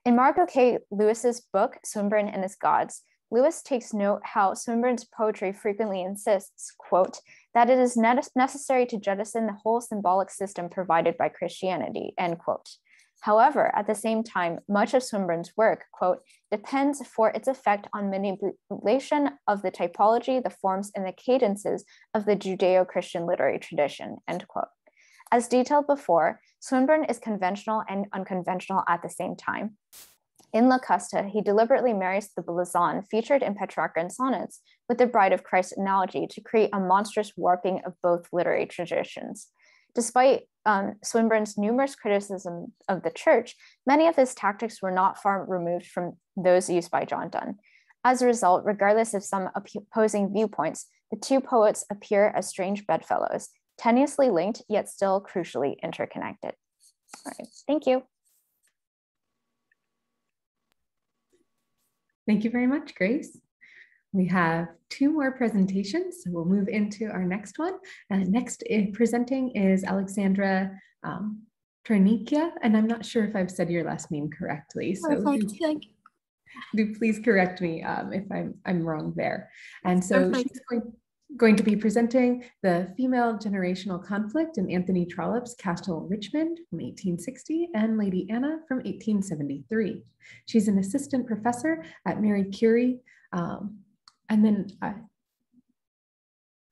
[SPEAKER 4] In Margot K. Lewis's book, Swinburne and His Gods, Lewis takes note how Swinburne's poetry frequently insists, quote, that it is necessary to jettison the whole symbolic system provided by Christianity, end quote. However, at the same time, much of Swinburne's work, quote, depends for its effect on manipulation of the typology, the forms, and the cadences of the Judeo-Christian literary tradition, end quote. As detailed before, Swinburne is conventional and unconventional at the same time. In Locusta, he deliberately marries the blazon featured in Petrarchan sonnets with the Bride of Christ analogy to create a monstrous warping of both literary traditions. Despite Swinburne's numerous criticism of the church, many of his tactics were not far removed from those used by John Donne. As a result, regardless of some opposing viewpoints, the two poets appear as strange bedfellows, tenuously linked, yet still crucially interconnected. All right, thank you.
[SPEAKER 2] Thank you very much, Grace. We have two more presentations, so we'll move into our next one. Next presenting is Alexandra Pernikia, and I'm not sure if I've said your last name correctly. So
[SPEAKER 5] Perfect. Thank you.
[SPEAKER 2] Do please correct me if I'm wrong there. And so
[SPEAKER 5] Perfect.
[SPEAKER 2] she's going to be presenting The Female Generational Conflict in Anthony Trollope's Castle Richmond from 1860 and Lady Anna from 1873. She's an assistant professor at Mary Curie. And then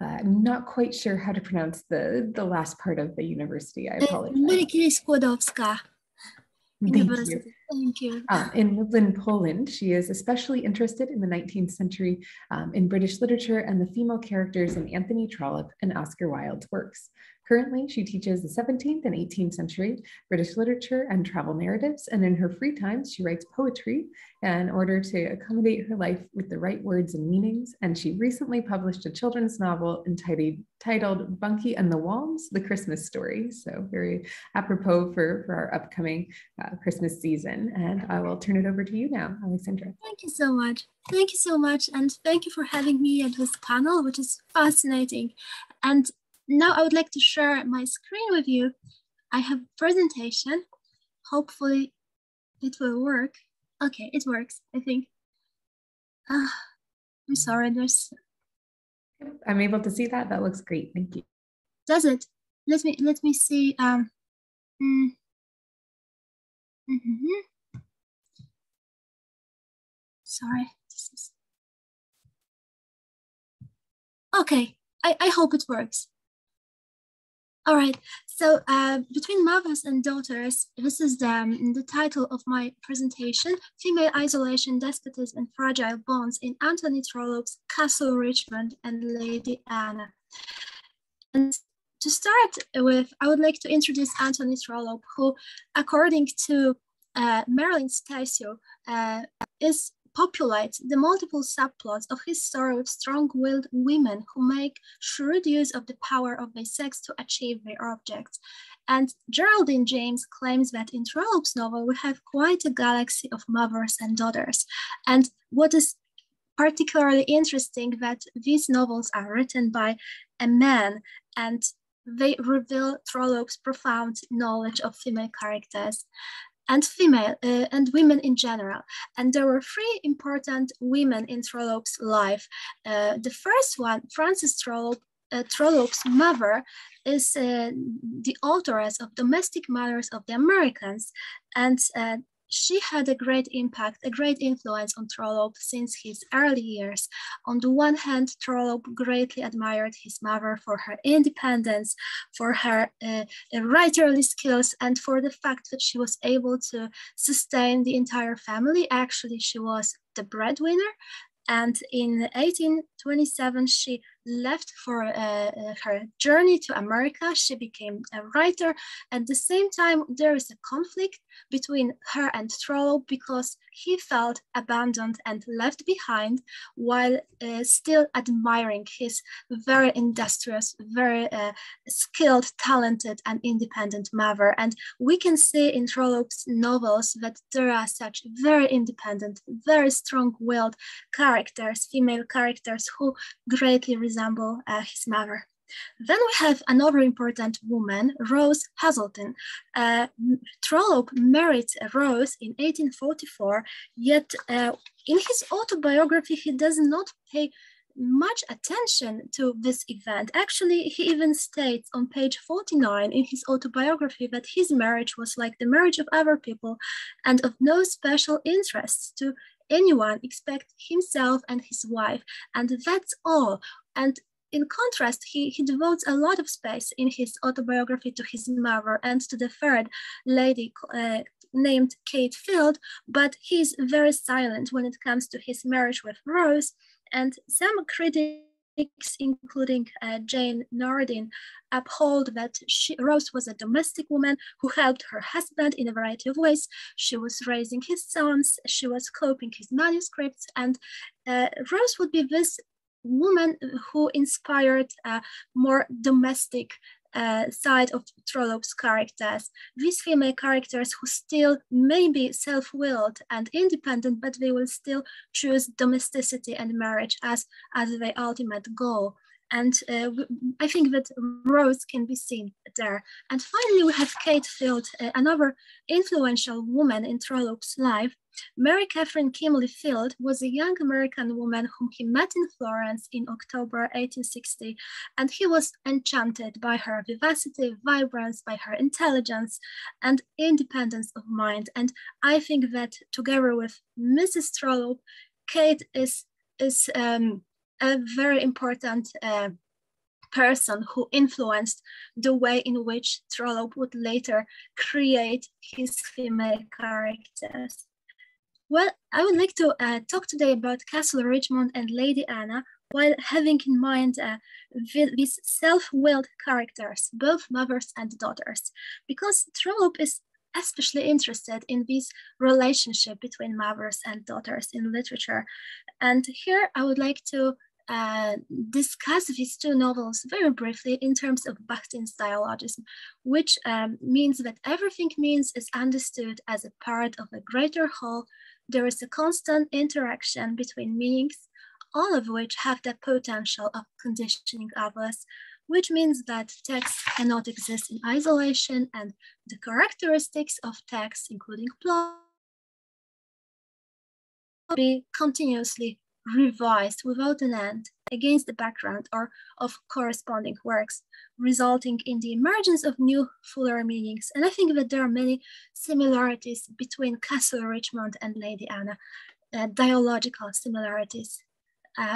[SPEAKER 2] I'm not quite sure how to pronounce the last part of the university. I apologize.
[SPEAKER 5] Mary Curie Skłodowska.
[SPEAKER 2] University.
[SPEAKER 5] Thank you.
[SPEAKER 2] In Lublin, Poland, she is especially interested in the 19th century in British literature and the female characters in Anthony Trollope and Oscar Wilde's works. Currently, she teaches the 17th and 18th century British literature and travel narratives, and in her free time, she writes poetry in order to accommodate her life with the right words and meanings. And she recently published a children's novel entitled Bunky and the Walms, The Christmas Story. So very apropos for our upcoming Christmas season. And I will turn it over to you now, Alexandra.
[SPEAKER 5] Thank you so much. Thank you so much. And thank you for having me at this panel, which is fascinating. And now I would like to share my screen with you. I have a presentation. Hopefully it will work. Okay, it works, I think. I'm sorry,
[SPEAKER 2] I'm able to see that. That looks great. Thank you.
[SPEAKER 5] Does it? Let me see. Sorry. Okay, I hope it works. All right, so Between Mothers and Daughters, this is the title of my presentation, Female Isolation, Despotism and Fragile Bonds in Anthony Trollope's Castle Richmond and Lady Anna. And to start with, I would like to introduce Anthony Trollope, who, according to Marilyn Stasio, populates the multiple subplots of his story with strong-willed women who make shrewd use of the power of their sex to achieve their objects. And Geraldine James claims that in Trollope's novel, we have quite a galaxy of mothers and daughters. And what is particularly interesting that these novels are written by a man, and they reveal Trollope's profound knowledge of female characters and women in general. And there were three important women in Trollope's life. The first one, Frances Trollope, Trollope's mother, is the authoress of Domestic Matters of the Americans, and she had a great impact, a great influence on Trollope since his early years. On the one hand, Trollope greatly admired his mother for her independence, for her writerly skills, and for the fact that she was able to sustain the entire family. Actually, she was the breadwinner. And in 1827, she left for her journey to America. She became a writer. At the same time, there is a conflict between her and Trollope because he felt abandoned and left behind while still admiring his very industrious, very skilled, talented, and independent mother. And we can see in Trollope's novels that there are such very independent, very strong-willed characters, female characters who greatly resemble his mother. Then we have another important woman, Rose Hazelton. Trollope married Rose in 1844, yet in his autobiography, he does not pay much attention to this event. Actually, he even states on page 49 in his autobiography that his marriage was like the marriage of other people and of no special interest to anyone except himself and his wife, and that's all. And in contrast, he devotes a lot of space in his autobiography to his mother and to the third lady named Kate Field, but he's very silent when it comes to his marriage with Rose. And some critics including Jane Nardin, uphold that Rose was a domestic woman who helped her husband in a variety of ways. She was raising his sons, she was copying his manuscripts, and Rose would be this woman who inspired a more domestic side of Trollope's characters. These female characters who still may be self-willed and independent, but they will still choose domesticity and marriage as their ultimate goal. And I think that Rose can be seen there. And finally, we have Kate Field, another influential woman in Trollope's life. Mary Catherine Kimley Field was a young American woman whom he met in Florence in October 1860, and he was enchanted by her vivacity, vibrance, by her intelligence and independence of mind. And I think that together with Mrs. Trollope, Kate is a very important person who influenced the way in which Trollope would later create his female characters. Well, I would like to talk today about Castle Richmond and Lady Anna, while having in mind these self-willed characters, both mothers and daughters, because Trollope is especially interested in this relationship between mothers and daughters in literature. And here I would like to discuss these two novels very briefly in terms of Bakhtin's dialogism, which means that everything means is understood as a part of a greater whole. There is a constant interaction between meanings, all of which have the potential of conditioning others, which means that text cannot exist in isolation, and the characteristics of text, including plot, be continuously revised without an end against the background or of corresponding works, resulting in the emergence of new, fuller meanings. And I think that there are many similarities between Castle Richmond and Lady Anna, dialogical similarities.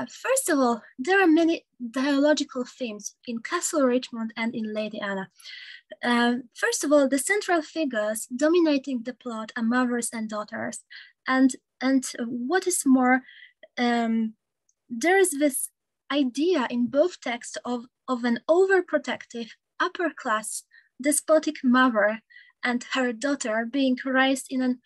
[SPEAKER 5] First of all, there are many dialogical themes in Castle Richmond and in Lady Anna. First of all, the central figures dominating the plot are mothers and daughters. And what is more, there is this idea in both texts of an overprotective, upper-class, despotic mother and her daughter being raised in an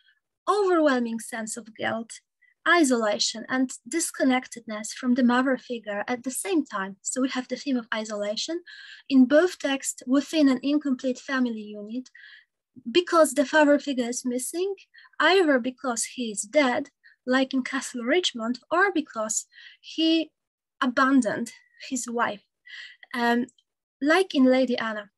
[SPEAKER 5] overwhelming sense of guilt, isolation, and disconnectedness from the mother figure at the same time. So we have the theme of isolation in both texts within an incomplete family unit, because the father figure is missing, either because he is dead, like in Castle Richmond, or because he abandoned his wife, like in Lady Anna.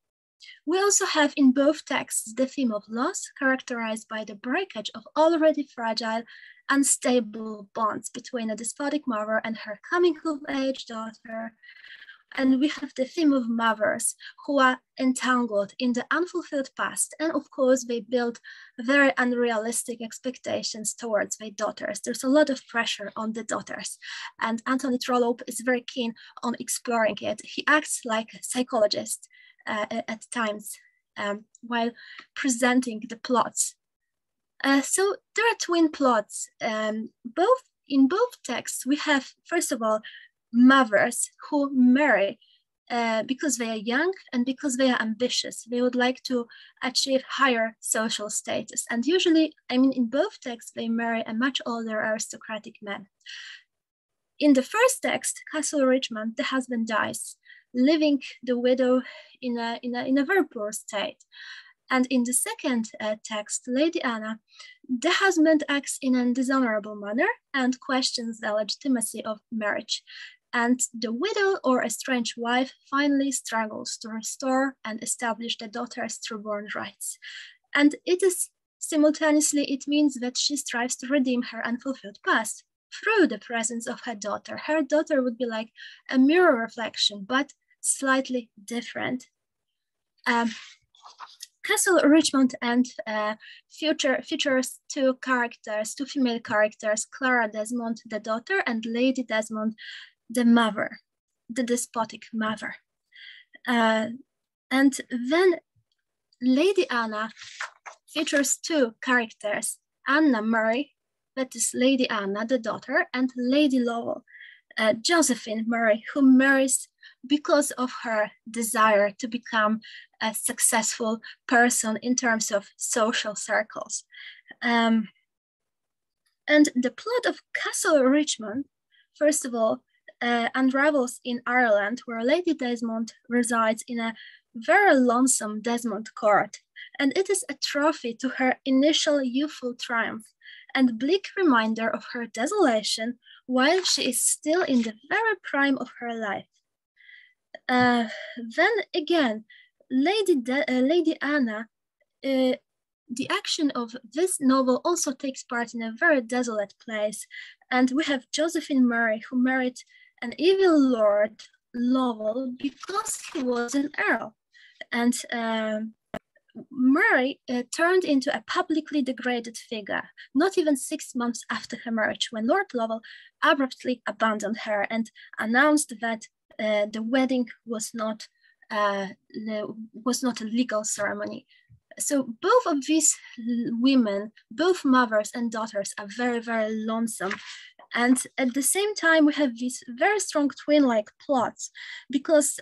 [SPEAKER 5] We also have in both texts the theme of loss, characterized by the breakage of already fragile, unstable bonds between a despotic mother and her coming-of-age daughter. And we have the theme of mothers who are entangled in the unfulfilled past. And of course, they build very unrealistic expectations towards their daughters. There's a lot of pressure on the daughters. And Anthony Trollope is very keen on exploring it. He acts like a psychologist at times while presenting the plots. So there are twin plots. In both texts, we have, first of all, mothers who marry because they are young and because they are ambitious. They would like to achieve higher social status. And usually, I mean, in both texts, they marry a much older aristocratic man. In the first text, Castle Richmond, the husband dies, leaving the widow in a very poor state. And in the second text, Lady Anna, the husband acts in a dishonorable manner and questions the legitimacy of marriage. And the widow or estranged wife finally struggles to restore and establish the daughter's true-born rights. And it is simultaneously, it means that she strives to redeem her unfulfilled past through the presence of her daughter. Her daughter would be like a mirror reflection, but slightly different. Castle Richmond and features two female characters, Clara Desmond, the daughter, and Lady Desmond, the mother, the despotic mother. And then Lady Anna features two characters, Anna Murray, that is Lady Anna, the daughter, and Lady Lowell, Josephine Murray, who marries because of her desire to become a successful person in terms of social circles. And the plot of Castle Richmond, first of all, unravels in Ireland, where Lady Desmond resides in a very lonesome Desmond court, and it is a trophy to her initial youthful triumph and bleak reminder of her desolation while she is still in the very prime of her life. Then again, Lady Anna, the action of this novel also takes part in a very desolate place, and we have Josephine Murray, who married an evil Lord Lovell because he was an earl, and Murray turned into a publicly degraded figure, not even 6 months after her marriage, when Lord Lovell abruptly abandoned her and announced that the wedding was not a legal ceremony. So both of these women, both mothers and daughters, are very, very lonesome. And at the same time, we have these very strong twin-like plots because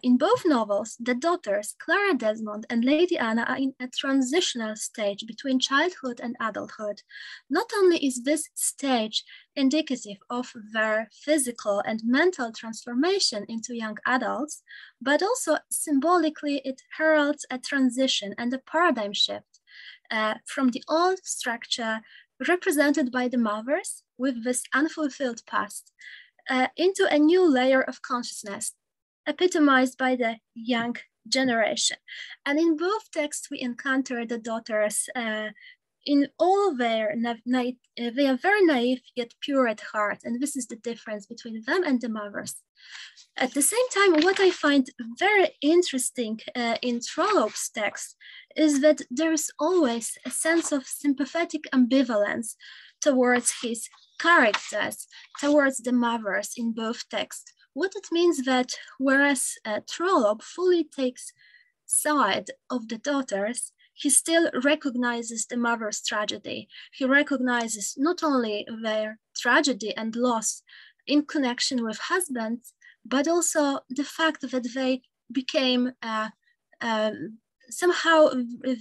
[SPEAKER 5] in both novels, the daughters, Clara Desmond and Lady Anna, are in a transitional stage between childhood and adulthood. Not only is this stage indicative of their physical and mental transformation into young adults, but also symbolically it heralds a transition and a paradigm shift from the old structure represented by the mothers with this unfulfilled past into a new layer of consciousness epitomized by the young generation. And in both texts, we encounter the daughters in all their, they are very naive yet pure at heart. And this is the difference between them and the mothers. At the same time, what I find very interesting in Trollope's text is that there is always a sense of sympathetic ambivalence towards his characters, towards the mothers in both texts. What it means that whereas Trollope fully takes side of the daughters, he still recognizes the mother's tragedy. He recognizes not only their tragedy and loss in connection with husbands, but also the fact that they became somehow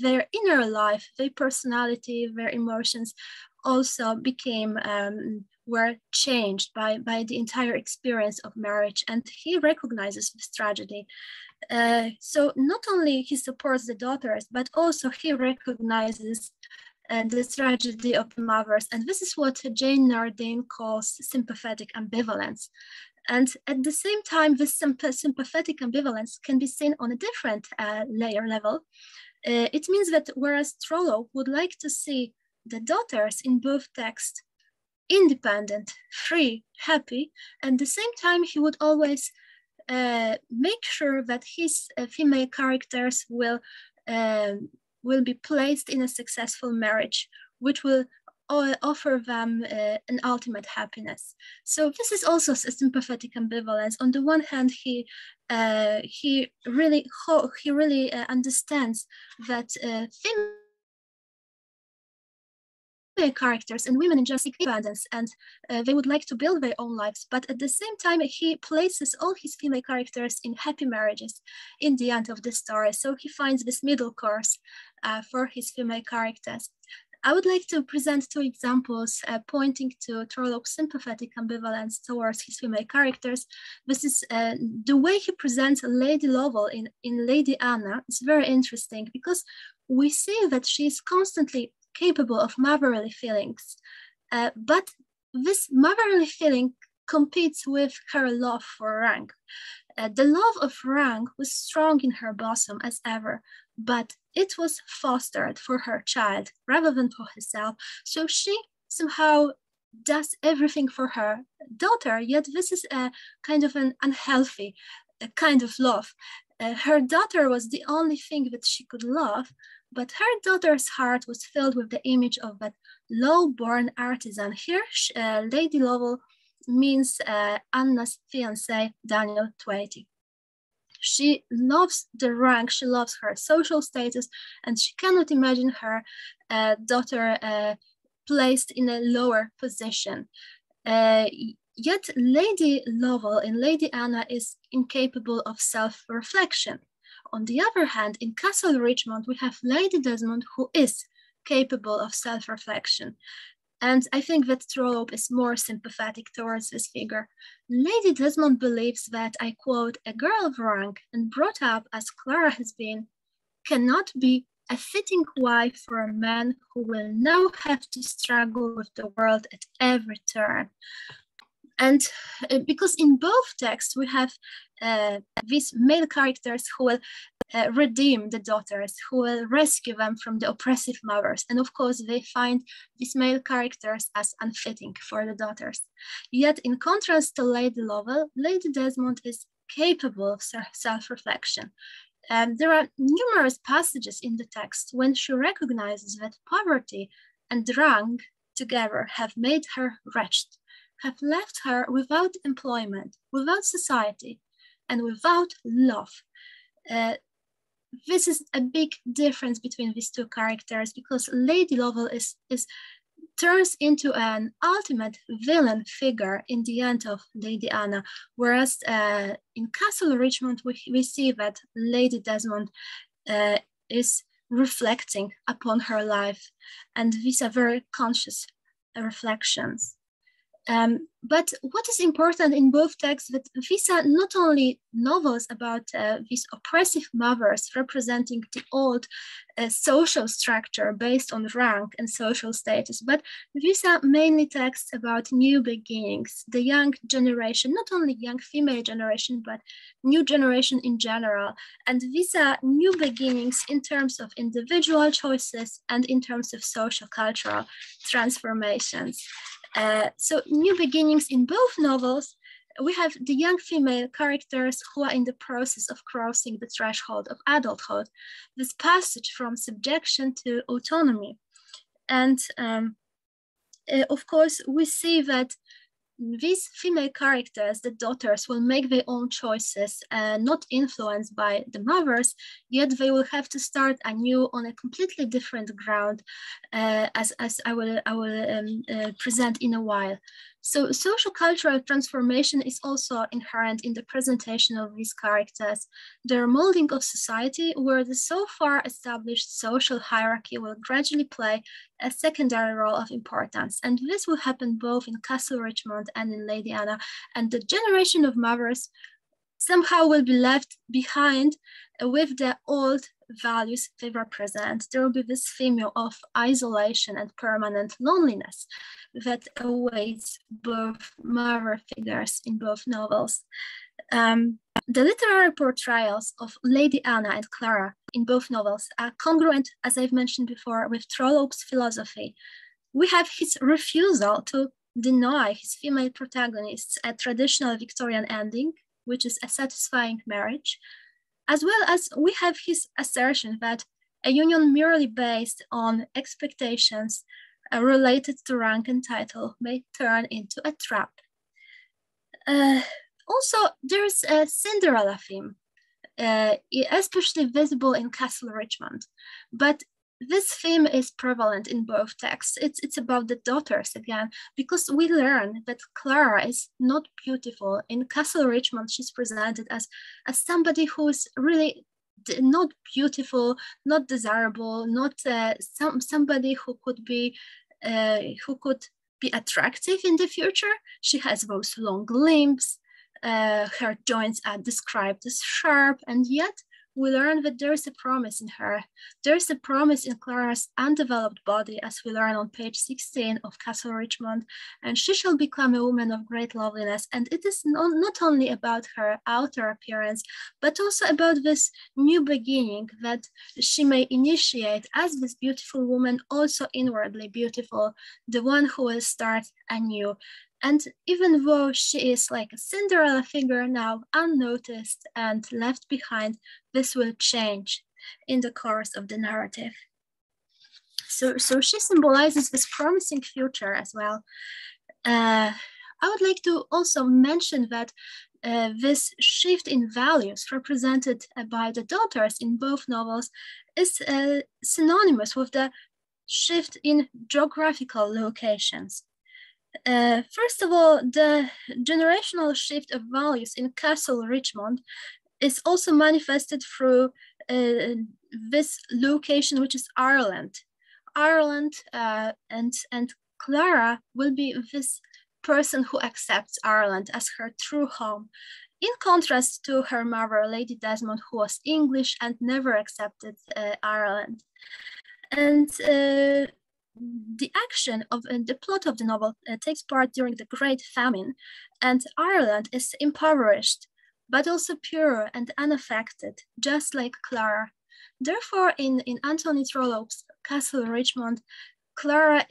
[SPEAKER 5] their inner life, their personality, their emotions also became were changed by the entire experience of marriage, and he recognizes this tragedy. So not only he supports the daughters, but also he recognizes the tragedy of the mothers, and this is what Jane Nardine calls sympathetic ambivalence. And at the same time, this sympathetic ambivalence can be seen on a different layer level. It means that whereas Trollope would like to see the daughters in both texts independent, free, happy, at the same time, he would always make sure that his female characters will be placed in a successful marriage, which will offer them an ultimate happiness. So this is also a sympathetic ambivalence. On the one hand, he really understands that female characters and women in just seek independence, and they would like to build their own lives, but at the same time he places all his female characters in happy marriages in the end of the story. So he finds this middle course for his female characters. I would like to present two examples pointing to Trollope's sympathetic ambivalence towards his female characters. This is the way he presents Lady Lovell in Lady Anna. It's very interesting because we see that she is constantly capable of motherly feelings, but this motherly feeling competes with her love for rank. The love of rank was strong in her bosom as ever, but it was fostered for her child rather than for herself. So she somehow does everything for her daughter, yet this is a kind of an unhealthy kind of love. Her daughter was the only thing that she could love, but her daughter's heart was filled with the image of that low-born artisan. Here, Lady Lovell means Anna's fiancé, Daniel Twatty. She loves the rank, she loves her social status, and she cannot imagine her daughter placed in a lower position. Yet Lady Lovell in Lady Anna is incapable of self-reflection. On the other hand, in Castle Richmond, we have Lady Desmond who is capable of self-reflection. And I think that Trollope is more sympathetic towards this figure. Lady Desmond believes that, I quote, a girl of rank and brought up as Clara has been cannot be a fitting wife for a man who will now have to struggle with the world at every turn. And because in both texts we have these male characters who will redeem the daughters, who will rescue them from the oppressive mothers. And of course, they find these male characters as unfitting for the daughters. Yet in contrast to Lady Lovell, Lady Desmond is capable of self-reflection. And there are numerous passages in the text when she recognizes that poverty and rank together have made her wretched, have left her without employment, without society, and without love. This is a big difference between these two characters, because Lady Lovell turns into an ultimate villain figure in the end of Lady Anna, whereas in Castle Richmond we see that Lady Desmond is reflecting upon her life, and these are very conscious reflections. But what is important in both texts, that these are not only novels about these oppressive mothers representing the old social structure based on rank and social status, but these are mainly texts about new beginnings, the young generation, not only young female generation, but new generation in general. And these are new beginnings in terms of individual choices and in terms of social cultural transformations. So new beginnings in both novels, we have the young female characters who are in the process of crossing the threshold of adulthood, this passage from subjection to autonomy. And of course, we see that these female characters, the daughters, will make their own choices, not influenced by the mothers, yet they will have to start anew on a completely different ground, as I will present in a while. So social cultural transformation is also inherent in the presentation of these characters. Their molding of society, where the so far established social hierarchy will gradually play a secondary role of importance. And this will happen both in Castle Richmond and in Lady Anna. And the generation of mothers somehow will be left behind with the old values they represent. There will be this theme of isolation and permanent loneliness that awaits both mother figures in both novels. The literary portrayals of Lady Anna and Clara in both novels are congruent, as I've mentioned before, with Trollope's philosophy. We have his refusal to deny his female protagonists a traditional Victorian ending, which is a satisfying marriage, as well as we have his assertion that a union merely based on expectations related to rank and title may turn into a trap. Also, there's a Cinderella theme, especially visible in Castle Richmond, but this theme is prevalent in both texts. It's about the daughters again, because we learn that Clara is not beautiful. In Castle Richmond, she's presented as somebody who is really not beautiful, not desirable, not somebody who could be attractive in the future. She has those long limbs. Her joints are described as sharp, and yet we learn that there is a promise in her. There is a promise in Clara's undeveloped body, as we learn on page 16 of Castle Richmond, and she shall become a woman of great loveliness. And it is not only about her outer appearance, but also about this new beginning that she may initiate as this beautiful woman, also inwardly beautiful, the one who will start anew. And even though she is like a Cinderella figure now, unnoticed and left behind, this will change in the course of the narrative. So she symbolizes this promising future as well. I would like to also mention that this shift in values represented by the daughters in both novels is synonymous with the shift in geographical locations. First of all, the generational shift of values in Castle Richmond is also manifested through this location, which is Ireland. Ireland and Clara will be this person who accepts Ireland as her true home, in contrast to her mother, Lady Desmond, who was English and never accepted Ireland. And the action of the plot of the novel takes part during the Great Famine, and Ireland is impoverished, but also pure and unaffected, just like Clara. Therefore, in Anthony Trollope's Castle Richmond, Clara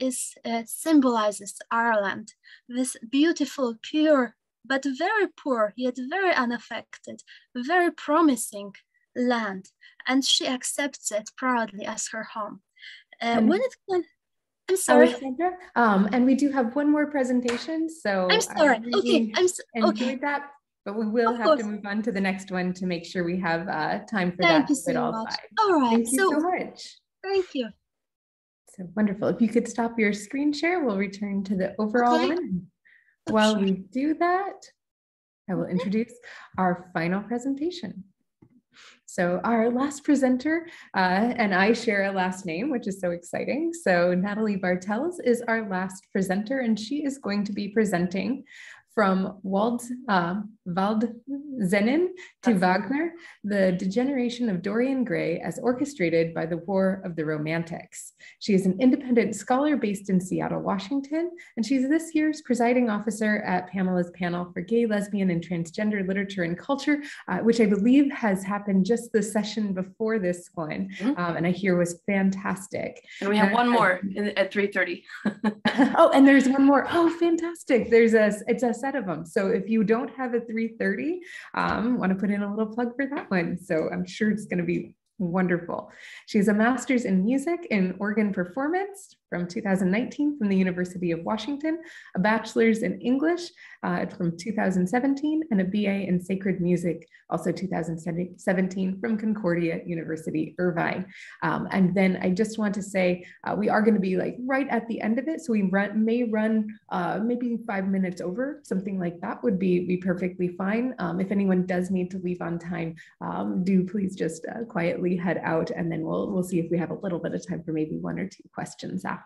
[SPEAKER 5] symbolizes Ireland, this beautiful, pure, but very poor, yet very unaffected, very promising land, and she accepts it proudly as her home. When it can, I'm sorry.
[SPEAKER 2] Alexandra, and we do have one more presentation, so
[SPEAKER 5] I'm sorry.
[SPEAKER 2] I really enjoyed that, but we will have to move on to the next one to make sure we have time for that.
[SPEAKER 5] Thank you so much. All right.
[SPEAKER 2] Thank you so much.
[SPEAKER 5] Thank you.
[SPEAKER 2] So wonderful. If you could stop your screen share, we'll return to the overall one. While we do that, I will introduce our final presentation. So our last presenter, and I share a last name, which is so exciting. So Natalie Bartels is our last presenter, and she is going to be presenting from Waldsennen to Wagner, the degeneration of Dorian Gray as orchestrated by the War of the Romantics. She is an independent scholar based in Seattle, Washington, and she's this year's presiding officer at PAMLA's panel for gay, lesbian, and transgender literature and culture, which I believe has happened just the session before this one, and I hear was fantastic.
[SPEAKER 6] And we have one more at 3:30.
[SPEAKER 2] Oh, and there's one more. Oh, fantastic. It's a set of them. So if you don't have a 3:30, want to put in a little plug for that one. So I'm sure it's going to be wonderful. She has a master's in music and organ performance from 2019 from the University of Washington, a bachelor's in English from 2017, and a BA in sacred music, also 2017 from Concordia University, Irvine. And then I just want to say, we are going to be like right at the end of it. So we may run maybe 5 minutes over, something like that would be perfectly fine. If anyone does need to leave on time, do please just quietly head out, and then we'll see if we have a little bit of time for maybe 1 or 2 questions after.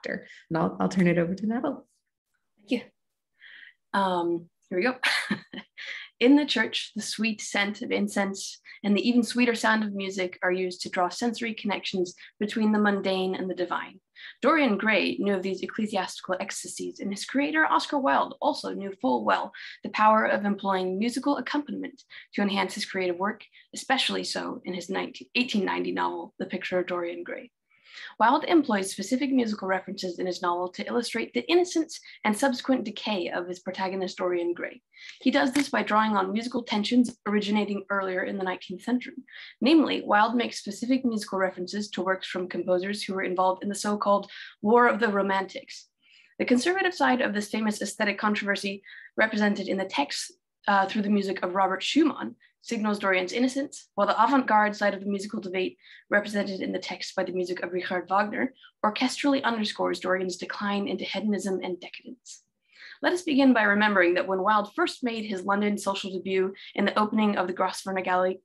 [SPEAKER 2] And I'll turn it over to Natalie.
[SPEAKER 6] Thank you. Here we go. In the church, the sweet scent of incense and the even sweeter sound of music are used to draw sensory connections between the mundane and the divine. Dorian Gray knew of these ecclesiastical ecstasies, and his creator, Oscar Wilde, also knew full well the power of employing musical accompaniment to enhance his creative work, especially so in his 1890 novel, The Picture of Dorian Gray. Wilde employs specific musical references in his novel to illustrate the innocence and subsequent decay of his protagonist Dorian Gray. He does this by drawing on musical tensions originating earlier in the 19th century. Namely, Wilde makes specific musical references to works from composers who were involved in the so-called War of the Romantics. The conservative side of this famous aesthetic controversy, represented in the text through the music of Robert Schumann, signals Dorian's innocence, while the avant-garde side of the musical debate, represented in the text by the music of Richard Wagner, orchestrally underscores Dorian's decline into hedonism and decadence. Let us begin by remembering that when Wilde first made his London social debut in the opening of the Grosvenor Gallery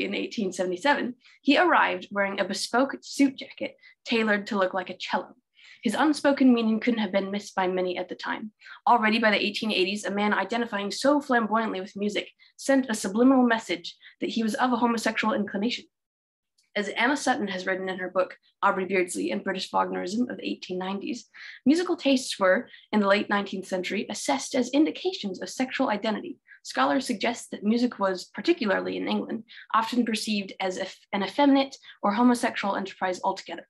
[SPEAKER 6] in 1877, he arrived wearing a bespoke suit jacket tailored to look like a cello. His unspoken meaning couldn't have been missed by many at the time. Already by the 1880s, a man identifying so flamboyantly with music sent a subliminal message that he was of a homosexual inclination. As Emma Sutton has written in her book, Aubrey Beardsley and British Wagnerism of the 1890s, musical tastes were, in the late 19th century, assessed as indications of sexual identity. Scholars suggest that music was, particularly in England, often perceived as an effeminate or homosexual enterprise altogether.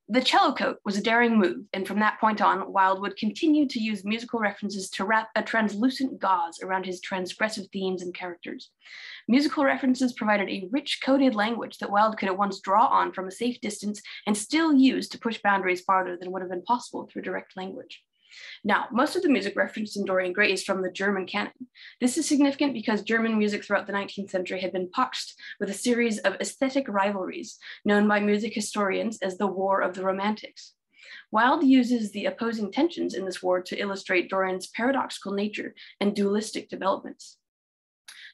[SPEAKER 6] The cello coat was a daring move, and from that point on, Wilde would continue to use musical references to wrap a translucent gauze around his transgressive themes and characters. Musical references provided a rich coded language that Wilde could at once draw on from a safe distance and still use to push boundaries farther than would have been possible through direct language. Now, most of the music referenced in Dorian Gray is from the German canon. This is significant because German music throughout the 19th century had been poxed with a series of aesthetic rivalries known by music historians as the War of the Romantics. Wilde uses the opposing tensions in this war to illustrate Dorian's paradoxical nature and dualistic developments.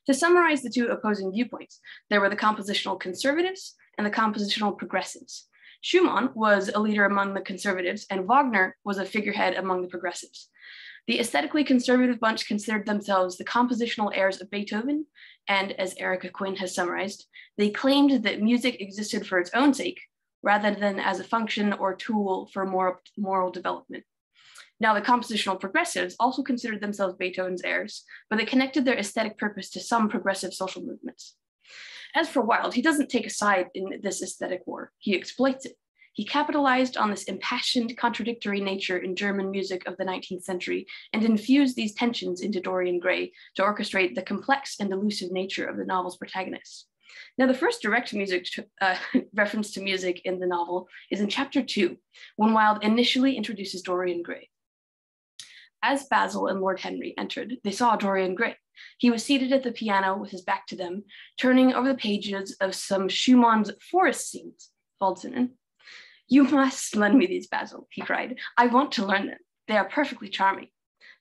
[SPEAKER 6] To summarize the two opposing viewpoints, there were the compositional conservatives and the compositional progressives. Schumann was a leader among the conservatives, and Wagner was a figurehead among the progressives. The aesthetically conservative bunch considered themselves the compositional heirs of Beethoven, and as Erica Quinn has summarized, they claimed that music existed for its own sake, rather than as a function or tool for moral development. Now, the compositional progressives also considered themselves Beethoven's heirs, but they connected their aesthetic purpose to some progressive social movements. As for Wilde, he doesn't take a side in this aesthetic war, he exploits it. He capitalized on this impassioned, contradictory nature in German music of the 19th century and infused these tensions into Dorian Gray to orchestrate the complex and elusive nature of the novel's protagonist. Now, the first direct reference to music in the novel is in chapter 2, when Wilde initially introduces Dorian Gray. As Basil and Lord Henry entered, they saw Dorian Gray. He was seated at the piano with his back to them, turning over the pages of some Schumann's forest scenes, Waldsinnen. "You must lend me these, Basil," he cried. "I want to learn them. They are perfectly charming."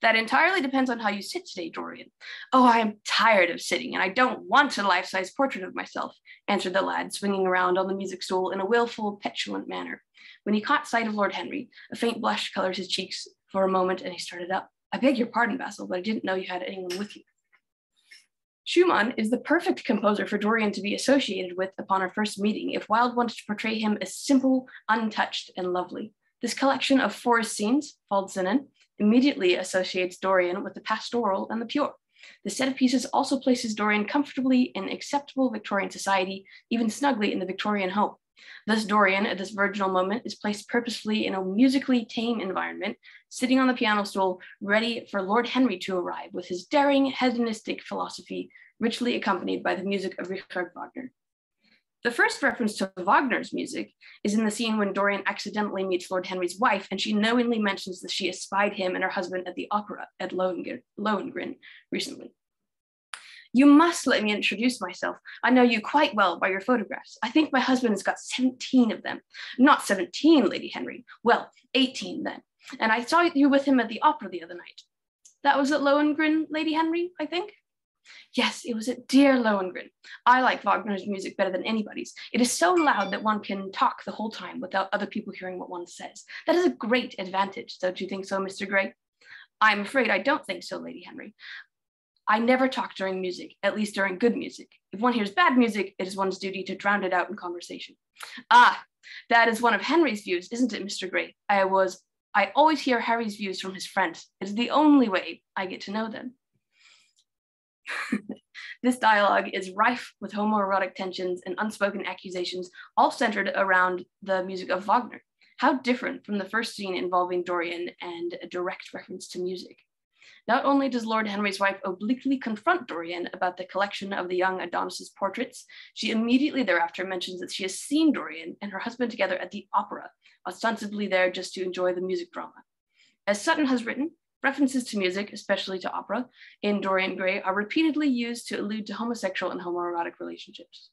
[SPEAKER 6] "That entirely depends on how you sit today, Dorian." "Oh, I am tired of sitting, and I don't want a life-size portrait of myself," answered the lad, swinging around on the music stool in a willful, petulant manner. When he caught sight of Lord Henry, a faint blush colored his cheeks for a moment, and he started up. "I beg your pardon, Basil, but I didn't know you had anyone with you." Schumann is the perfect composer for Dorian to be associated with upon our first meeting if Wilde wanted to portray him as simple, untouched, and lovely. This collection of forest scenes, Waldsinnen, immediately associates Dorian with the pastoral and the pure. The set of pieces also places Dorian comfortably in acceptable Victorian society, even snugly in the Victorian home. Thus, Dorian, at this virginal moment, is placed purposefully in a musically tame environment, sitting on the piano stool, ready for Lord Henry to arrive with his daring, hedonistic philosophy, richly accompanied by the music of Richard Wagner. The first reference to Wagner's music is in the scene when Dorian accidentally meets Lord Henry's wife, and she knowingly mentions that she espied him and her husband at the opera at Lohengrin recently. "You must let me introduce myself. I know you quite well by your photographs. I think my husband has got 17 of them." "Not 17, Lady Henry. Well, 18 then. And I saw you with him at the opera the other night." "That was at Lohengrin, Lady Henry, I think?" "Yes, it was at dear Lohengrin. I like Wagner's music better than anybody's. It is so loud that one can talk the whole time without other people hearing what one says. That is a great advantage. Don't you think so, Mr. Gray?" "I'm afraid I don't think so, Lady Henry. I never talk during music, at least during good music. If one hears bad music, it is one's duty to drown it out in conversation." "Ah, that is one of Henry's views, isn't it, Mr. Gray? I always hear Harry's views from his friends. It is the only way I get to know them." This dialogue is rife with homoerotic tensions and unspoken accusations, all centered around the music of Wagner. How different from the first scene involving Dorian and a direct reference to music. Not only does Lord Henry's wife obliquely confront Dorian about the collection of the young Adonis's portraits, she immediately thereafter mentions that she has seen Dorian and her husband together at the opera, ostensibly there just to enjoy the music drama. As Sutton has written, references to music, especially to opera, in Dorian Gray are repeatedly used to allude to homosexual and homoerotic relationships.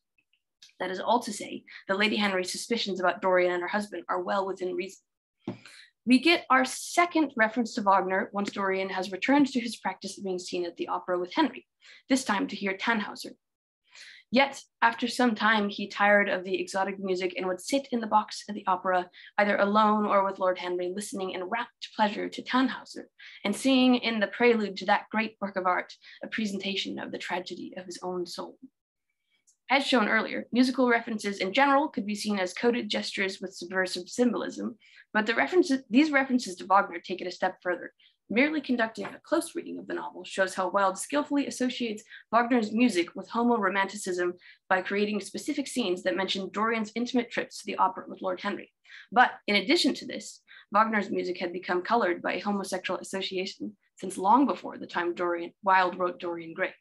[SPEAKER 6] That is all to say that Lady Henry's suspicions about Dorian and her husband are well within reason. We get our second reference to Wagner once Dorian has returned to his practice of being seen at the opera with Henry, this time to hear Tannhauser. Yet, after some time, he tired of the exotic music and would sit in the box at the opera, either alone or with Lord Henry, listening in rapt pleasure to Tannhauser and seeing in the prelude to that great work of art a presentation of the tragedy of his own soul. As shown earlier, musical references in general could be seen as coded gestures with subversive symbolism, but these references to Wagner take it a step further. Merely conducting a close reading of the novel shows how Wilde skillfully associates Wagner's music with homo-romanticism by creating specific scenes that mention Dorian's intimate trips to the opera with Lord Henry. But in addition to this, Wagner's music had become colored by a homosexual association since long before the time Wilde wrote Dorian Gray.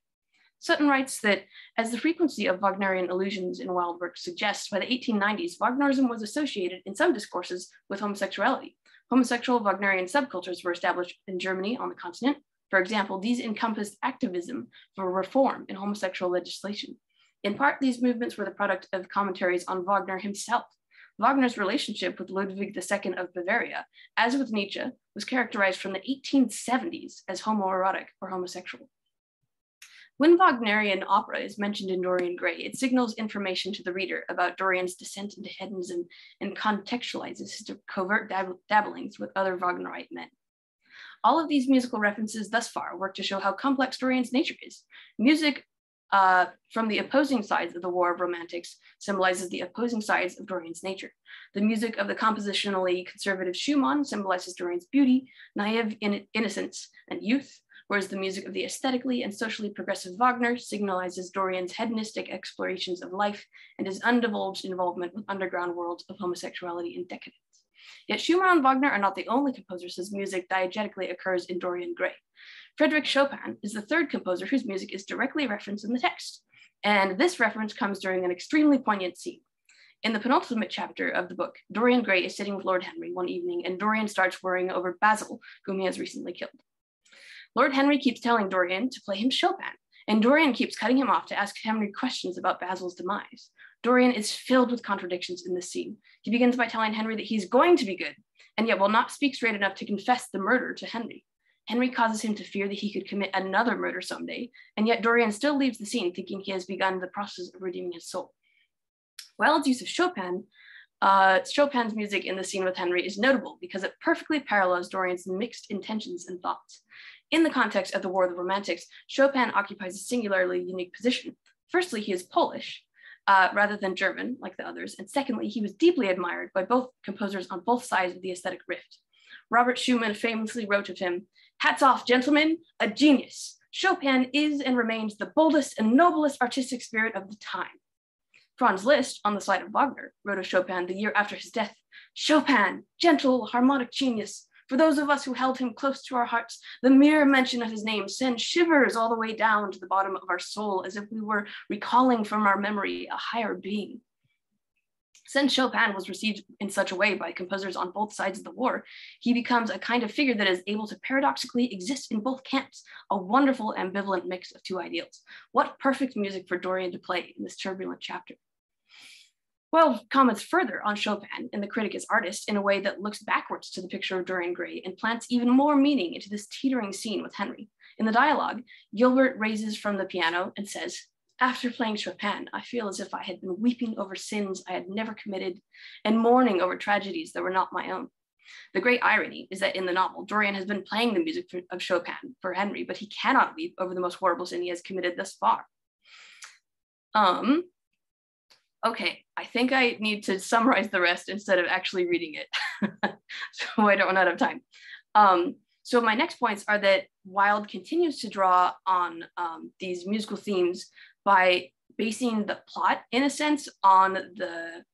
[SPEAKER 6] Sutton writes that as the frequency of Wagnerian allusions in Wilde works suggests, by the 1890s, Wagnerism was associated in some discourses with homosexuality. Homosexual Wagnerian subcultures were established in Germany on the continent. For example, these encompassed activism for reform in homosexual legislation. In part, these movements were the product of commentaries on Wagner himself. Wagner's relationship with Ludwig II of Bavaria, as with Nietzsche, was characterized from the 1870s as homoerotic or homosexual. When Wagnerian opera is mentioned in Dorian Gray, it signals information to the reader about Dorian's descent into hedonism and contextualizes his covert dabblings with other Wagnerite men. All of these musical references thus far work to show how complex Dorian's nature is. Music from the opposing sides of the War of Romantics symbolizes the opposing sides of Dorian's nature. The music of the compositionally conservative Schumann symbolizes Dorian's beauty, naive innocence, and youth, whereas the music of the aesthetically and socially progressive Wagner signalizes Dorian's hedonistic explorations of life and his undivulged involvement with underground worlds of homosexuality and decadence. Yet Schumann and Wagner are not the only composers whose music diegetically occurs in Dorian Gray. Frédéric Chopin is the third composer whose music is directly referenced in the text, and this reference comes during an extremely poignant scene. In the penultimate chapter of the book, Dorian Gray is sitting with Lord Henry one evening, and Dorian starts worrying over Basil, whom he has recently killed. Lord Henry keeps telling Dorian to play him Chopin, and Dorian keeps cutting him off to ask Henry questions about Basil's demise. Dorian is filled with contradictions in this scene. He begins by telling Henry that he's going to be good, and yet will not speak straight enough to confess the murder to Henry. Henry causes him to fear that he could commit another murder someday, and yet Dorian still leaves the scene thinking he has begun the process of redeeming his soul. Wilde's use of Chopin, Chopin's music in the scene with Henry is notable because it perfectly parallels Dorian's mixed intentions and thoughts. In the context of the War of the Romantics, Chopin occupies a singularly unique position. Firstly, he is Polish, rather than German, like the others, and secondly, he was deeply admired by both composers on both sides of the aesthetic rift. Robert Schumann famously wrote of him, "Hats off, gentlemen, a genius. Chopin is and remains the boldest and noblest artistic spirit of the time." Franz Liszt, on the side of Wagner, wrote of Chopin the year after his death, "Chopin, gentle, harmonic genius. For those of us who held him close to our hearts, the mere mention of his name sends shivers all the way down to the bottom of our soul, as if we were recalling from our memory a higher being." Since Chopin was received in such a way by composers on both sides of the war, he becomes a kind of figure that is able to paradoxically exist in both camps, a wonderful ambivalent mix of two ideals. What perfect music for Dorian to play in this turbulent chapter. Wilde comments further on Chopin and the critic as artist in a way that looks backwards to the picture of Dorian Gray and plants even more meaning into this teetering scene with Henry. In the dialogue, Gilbert raises from the piano and says, "After playing Chopin, I feel as if I had been weeping over sins I had never committed and mourning over tragedies that were not my own." The great irony is that in the novel, Dorian has been playing the music of Chopin for Henry, but he cannot weep over the most horrible sin he has committed thus far. Okay, I think I need to summarize the rest instead of actually reading it, so I don't run out of time. So my next points are that Wilde continues to draw on these musical themes by basing the plot, in a sense, on the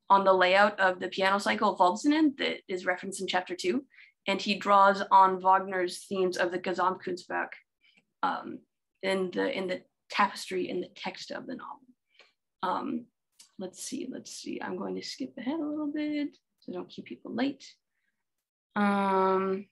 [SPEAKER 6] layout of the piano cycle of Waldsinen that is referenced in chapter 2, and he draws on Wagner's themes of the Gesamtkunstwerk in the tapestry in the text of the novel. Let's see. I'm going to skip ahead a little bit so I don't keep people late. I'll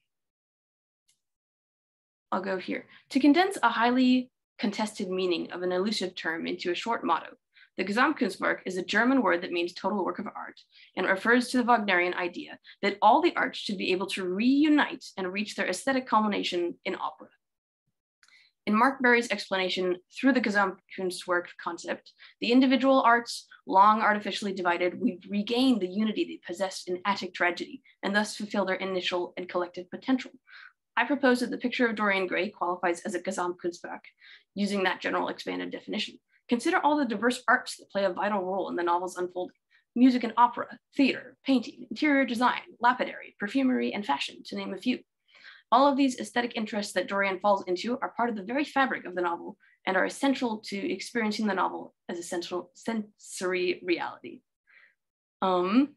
[SPEAKER 6] go here. To condense a highly contested meaning of an elusive term into a short motto, the Gesamtkunstwerk is a German word that means total work of art and refers to the Wagnerian idea that all the arts should be able to reunite and reach their aesthetic culmination in opera. In Mark Berry's explanation through the Gesamtkunstwerk concept, the individual arts, long artificially divided, we regain the unity they possessed in Attic tragedy and thus fulfill their initial and collective potential. I propose that the picture of Dorian Gray qualifies as a Gesamtkunstwerk, using that general expanded definition. Consider all the diverse arts that play a vital role in the novel's unfolding: music and opera, theater, painting, interior design, lapidary, perfumery, and fashion, to name a few. All of these aesthetic interests that Dorian falls into are part of the very fabric of the novel and are essential to experiencing the novel as essential sensory reality. The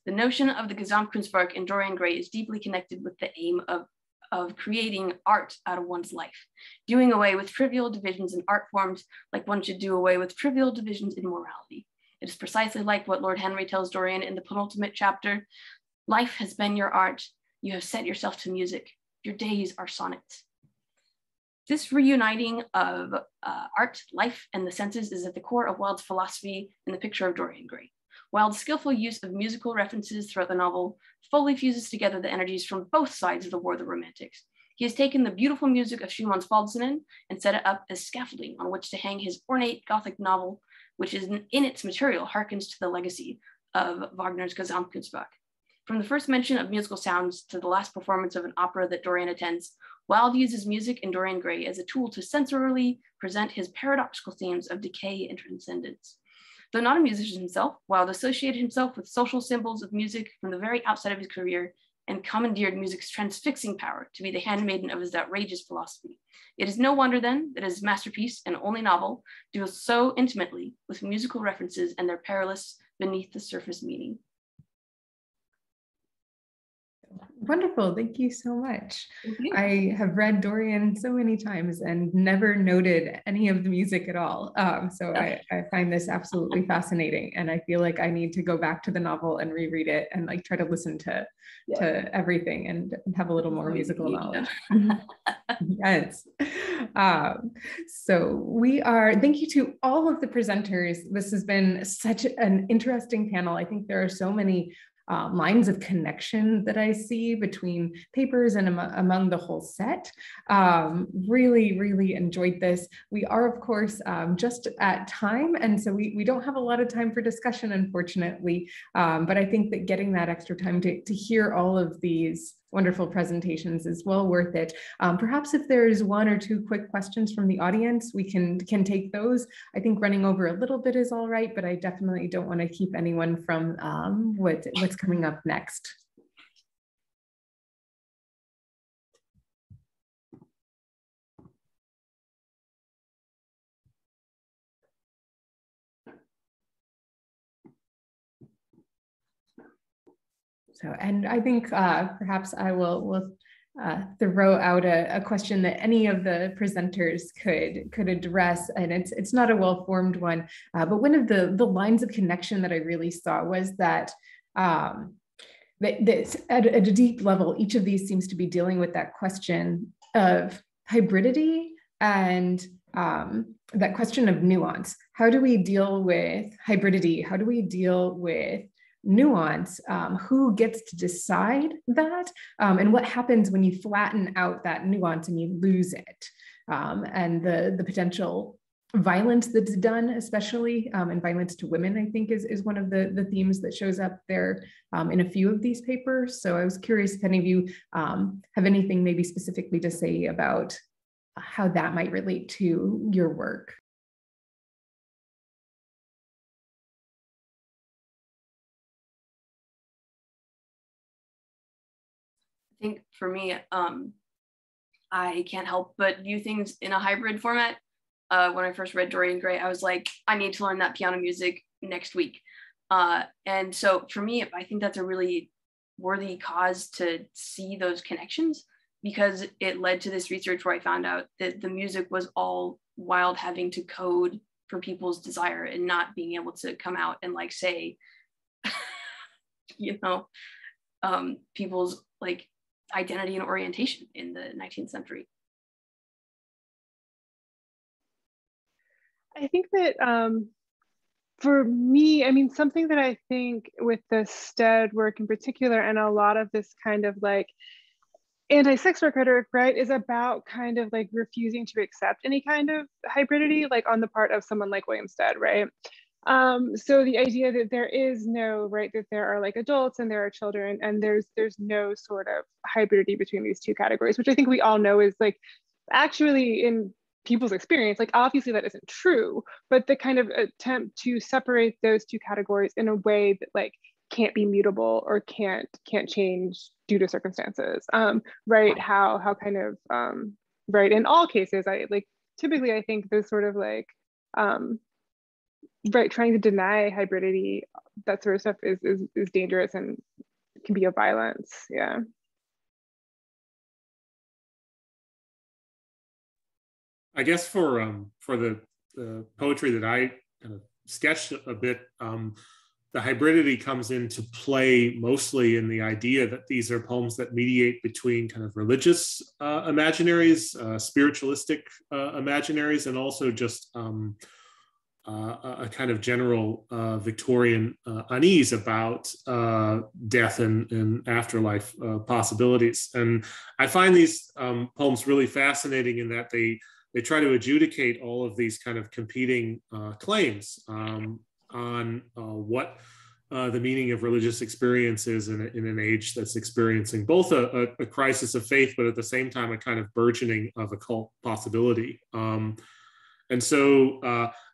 [SPEAKER 6] notion of the Gesamtkunstwerk in Dorian Gray is deeply connected with the aim of creating art out of one's life, doing away with trivial divisions in art forms like one should do away with trivial divisions in morality. It is precisely like what Lord Henry tells Dorian in the penultimate chapter: "Life has been your art. You have set yourself to music. Your days are sonnets." This reuniting of art, life, and the senses is at the core of Wilde's philosophy in the picture of Dorian Gray. while the skillful use of musical references throughout the novel fully fuses together the energies from both sides of the War of the Romantics. He has taken the beautiful music of Schumann's Waldsingen and set it up as scaffolding on which to hang his ornate Gothic novel, which is in its material harkens to the legacy of Wagner's Gesamtkunstwerk. From the first mention of musical sounds to the last performance of an opera that Dorian attends, Wilde uses music in Dorian Gray as a tool to sensorially present his paradoxical themes of decay and transcendence. Though not a musician himself, Wilde associated himself with social symbols of music from the very outset of his career and commandeered music's transfixing power to be the handmaiden of his outrageous philosophy. It is no wonder then that his masterpiece and only novel deals so intimately with musical references and their perilous beneath the surface meaning.
[SPEAKER 2] Wonderful, thank you so much. I have read Dorian so many times and never noted any of the music at all. So I find this absolutely fascinating, and I feel like I need to go back to the novel and reread it and like try to listen to everything and have a little more musical knowledge. Yes. Thank you to all of the presenters. This has been such an interesting panel. I think there are so many lines of connection that I see between papers and among the whole set. Really, really enjoyed this. We are, of course, just at time, and so we don't have a lot of time for discussion, unfortunately, but I think that getting that extra time to hear all of these wonderful presentations is well worth it. Perhaps if there's one or two quick questions from the audience, we can take those. I think running over a little bit is all right, but I definitely don't want to keep anyone from what's coming up next. So, and I think perhaps I will throw out a question that any of the presenters could address, and it's not a well-formed one, but one of the lines of connection that I really saw was that that at a deep level, each of these seems to be dealing with that question of hybridity and that question of nuance. How do we deal with hybridity? How do we deal with nuance? Who gets to decide that? And what happens when you flatten out that nuance and you lose it? And the potential violence that's done, especially, and violence to women, I think is one of the themes that shows up there in a few of these papers. So I was curious if any of you have anything maybe specifically to say about how that might relate to your work.
[SPEAKER 6] I think for me, I can't help but view things in a hybrid format. When I first read Dorian Gray, I was like, I need to learn that piano music next week. And so for me, I think that's a really worthy cause to see those connections, because it led to this research where I found out that the music was all Wilde having to code for people's desire and not being able to come out and like say, you know, people's like identity and orientation in the 19th century.
[SPEAKER 3] I think that for me, I mean, something that I think with the Stead work in particular, and a lot of this kind of like anti-sex work rhetoric, right, is about kind of like refusing to accept any kind of hybridity, like on the part of someone like William Stead, right? So the idea that there is no, right, that there are like adults and there are children, and there's no sort of hybridity between these two categories, which I think we all know is like actually in people's experience, like obviously that isn't true, but the kind of attempt to separate those two categories in a way that like can't be mutable or can't change due to circumstances, right? How kind of right, in all cases, I like typically I think this sort of like right, trying to deny hybridity, that sort of stuff is dangerous and can be a violence. Yeah.
[SPEAKER 1] I guess for the poetry that I kind of sketched a bit, the hybridity comes into play mostly in the idea that these are poems that mediate between kind of religious imaginaries, spiritualistic imaginaries, and also just a kind of general Victorian unease about death and afterlife possibilities. And I find these poems really fascinating in that they try to adjudicate all of these kind of competing claims on what the meaning of religious experience is in an age that's experiencing both a crisis of faith, but at the same time, a kind of burgeoning of occult possibility. And so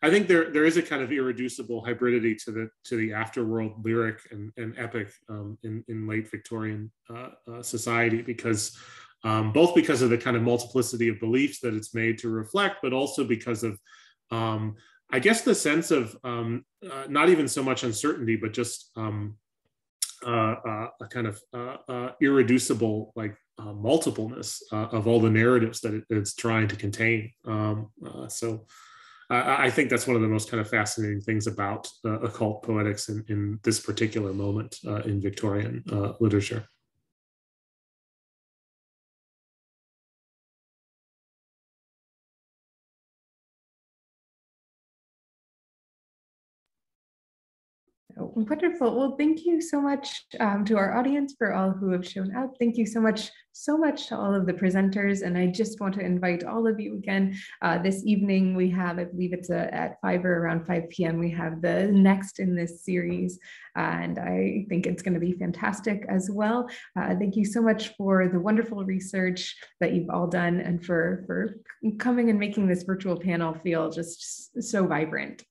[SPEAKER 1] I think there is a kind of irreducible hybridity to the afterworld lyric and epic in late Victorian society, because both because of the kind of multiplicity of beliefs that it's made to reflect, but also because of I guess the sense of not even so much uncertainty, but just a kind of irreducible multipleness of all the narratives that it's trying to contain. So I think that's one of the most kind of fascinating things about occult poetics in this particular moment in Victorian literature.
[SPEAKER 2] Wonderful. Well, thank you so much to our audience for all who have shown up. Thank you so much to all of the presenters. And I just want to invite all of you again this evening. We have, I believe it's at 5 or around 5 p.m. We have the next in this series. And I think it's going to be fantastic as well. Thank you so much for the wonderful research that you've all done and for coming and making this virtual panel feel just so vibrant.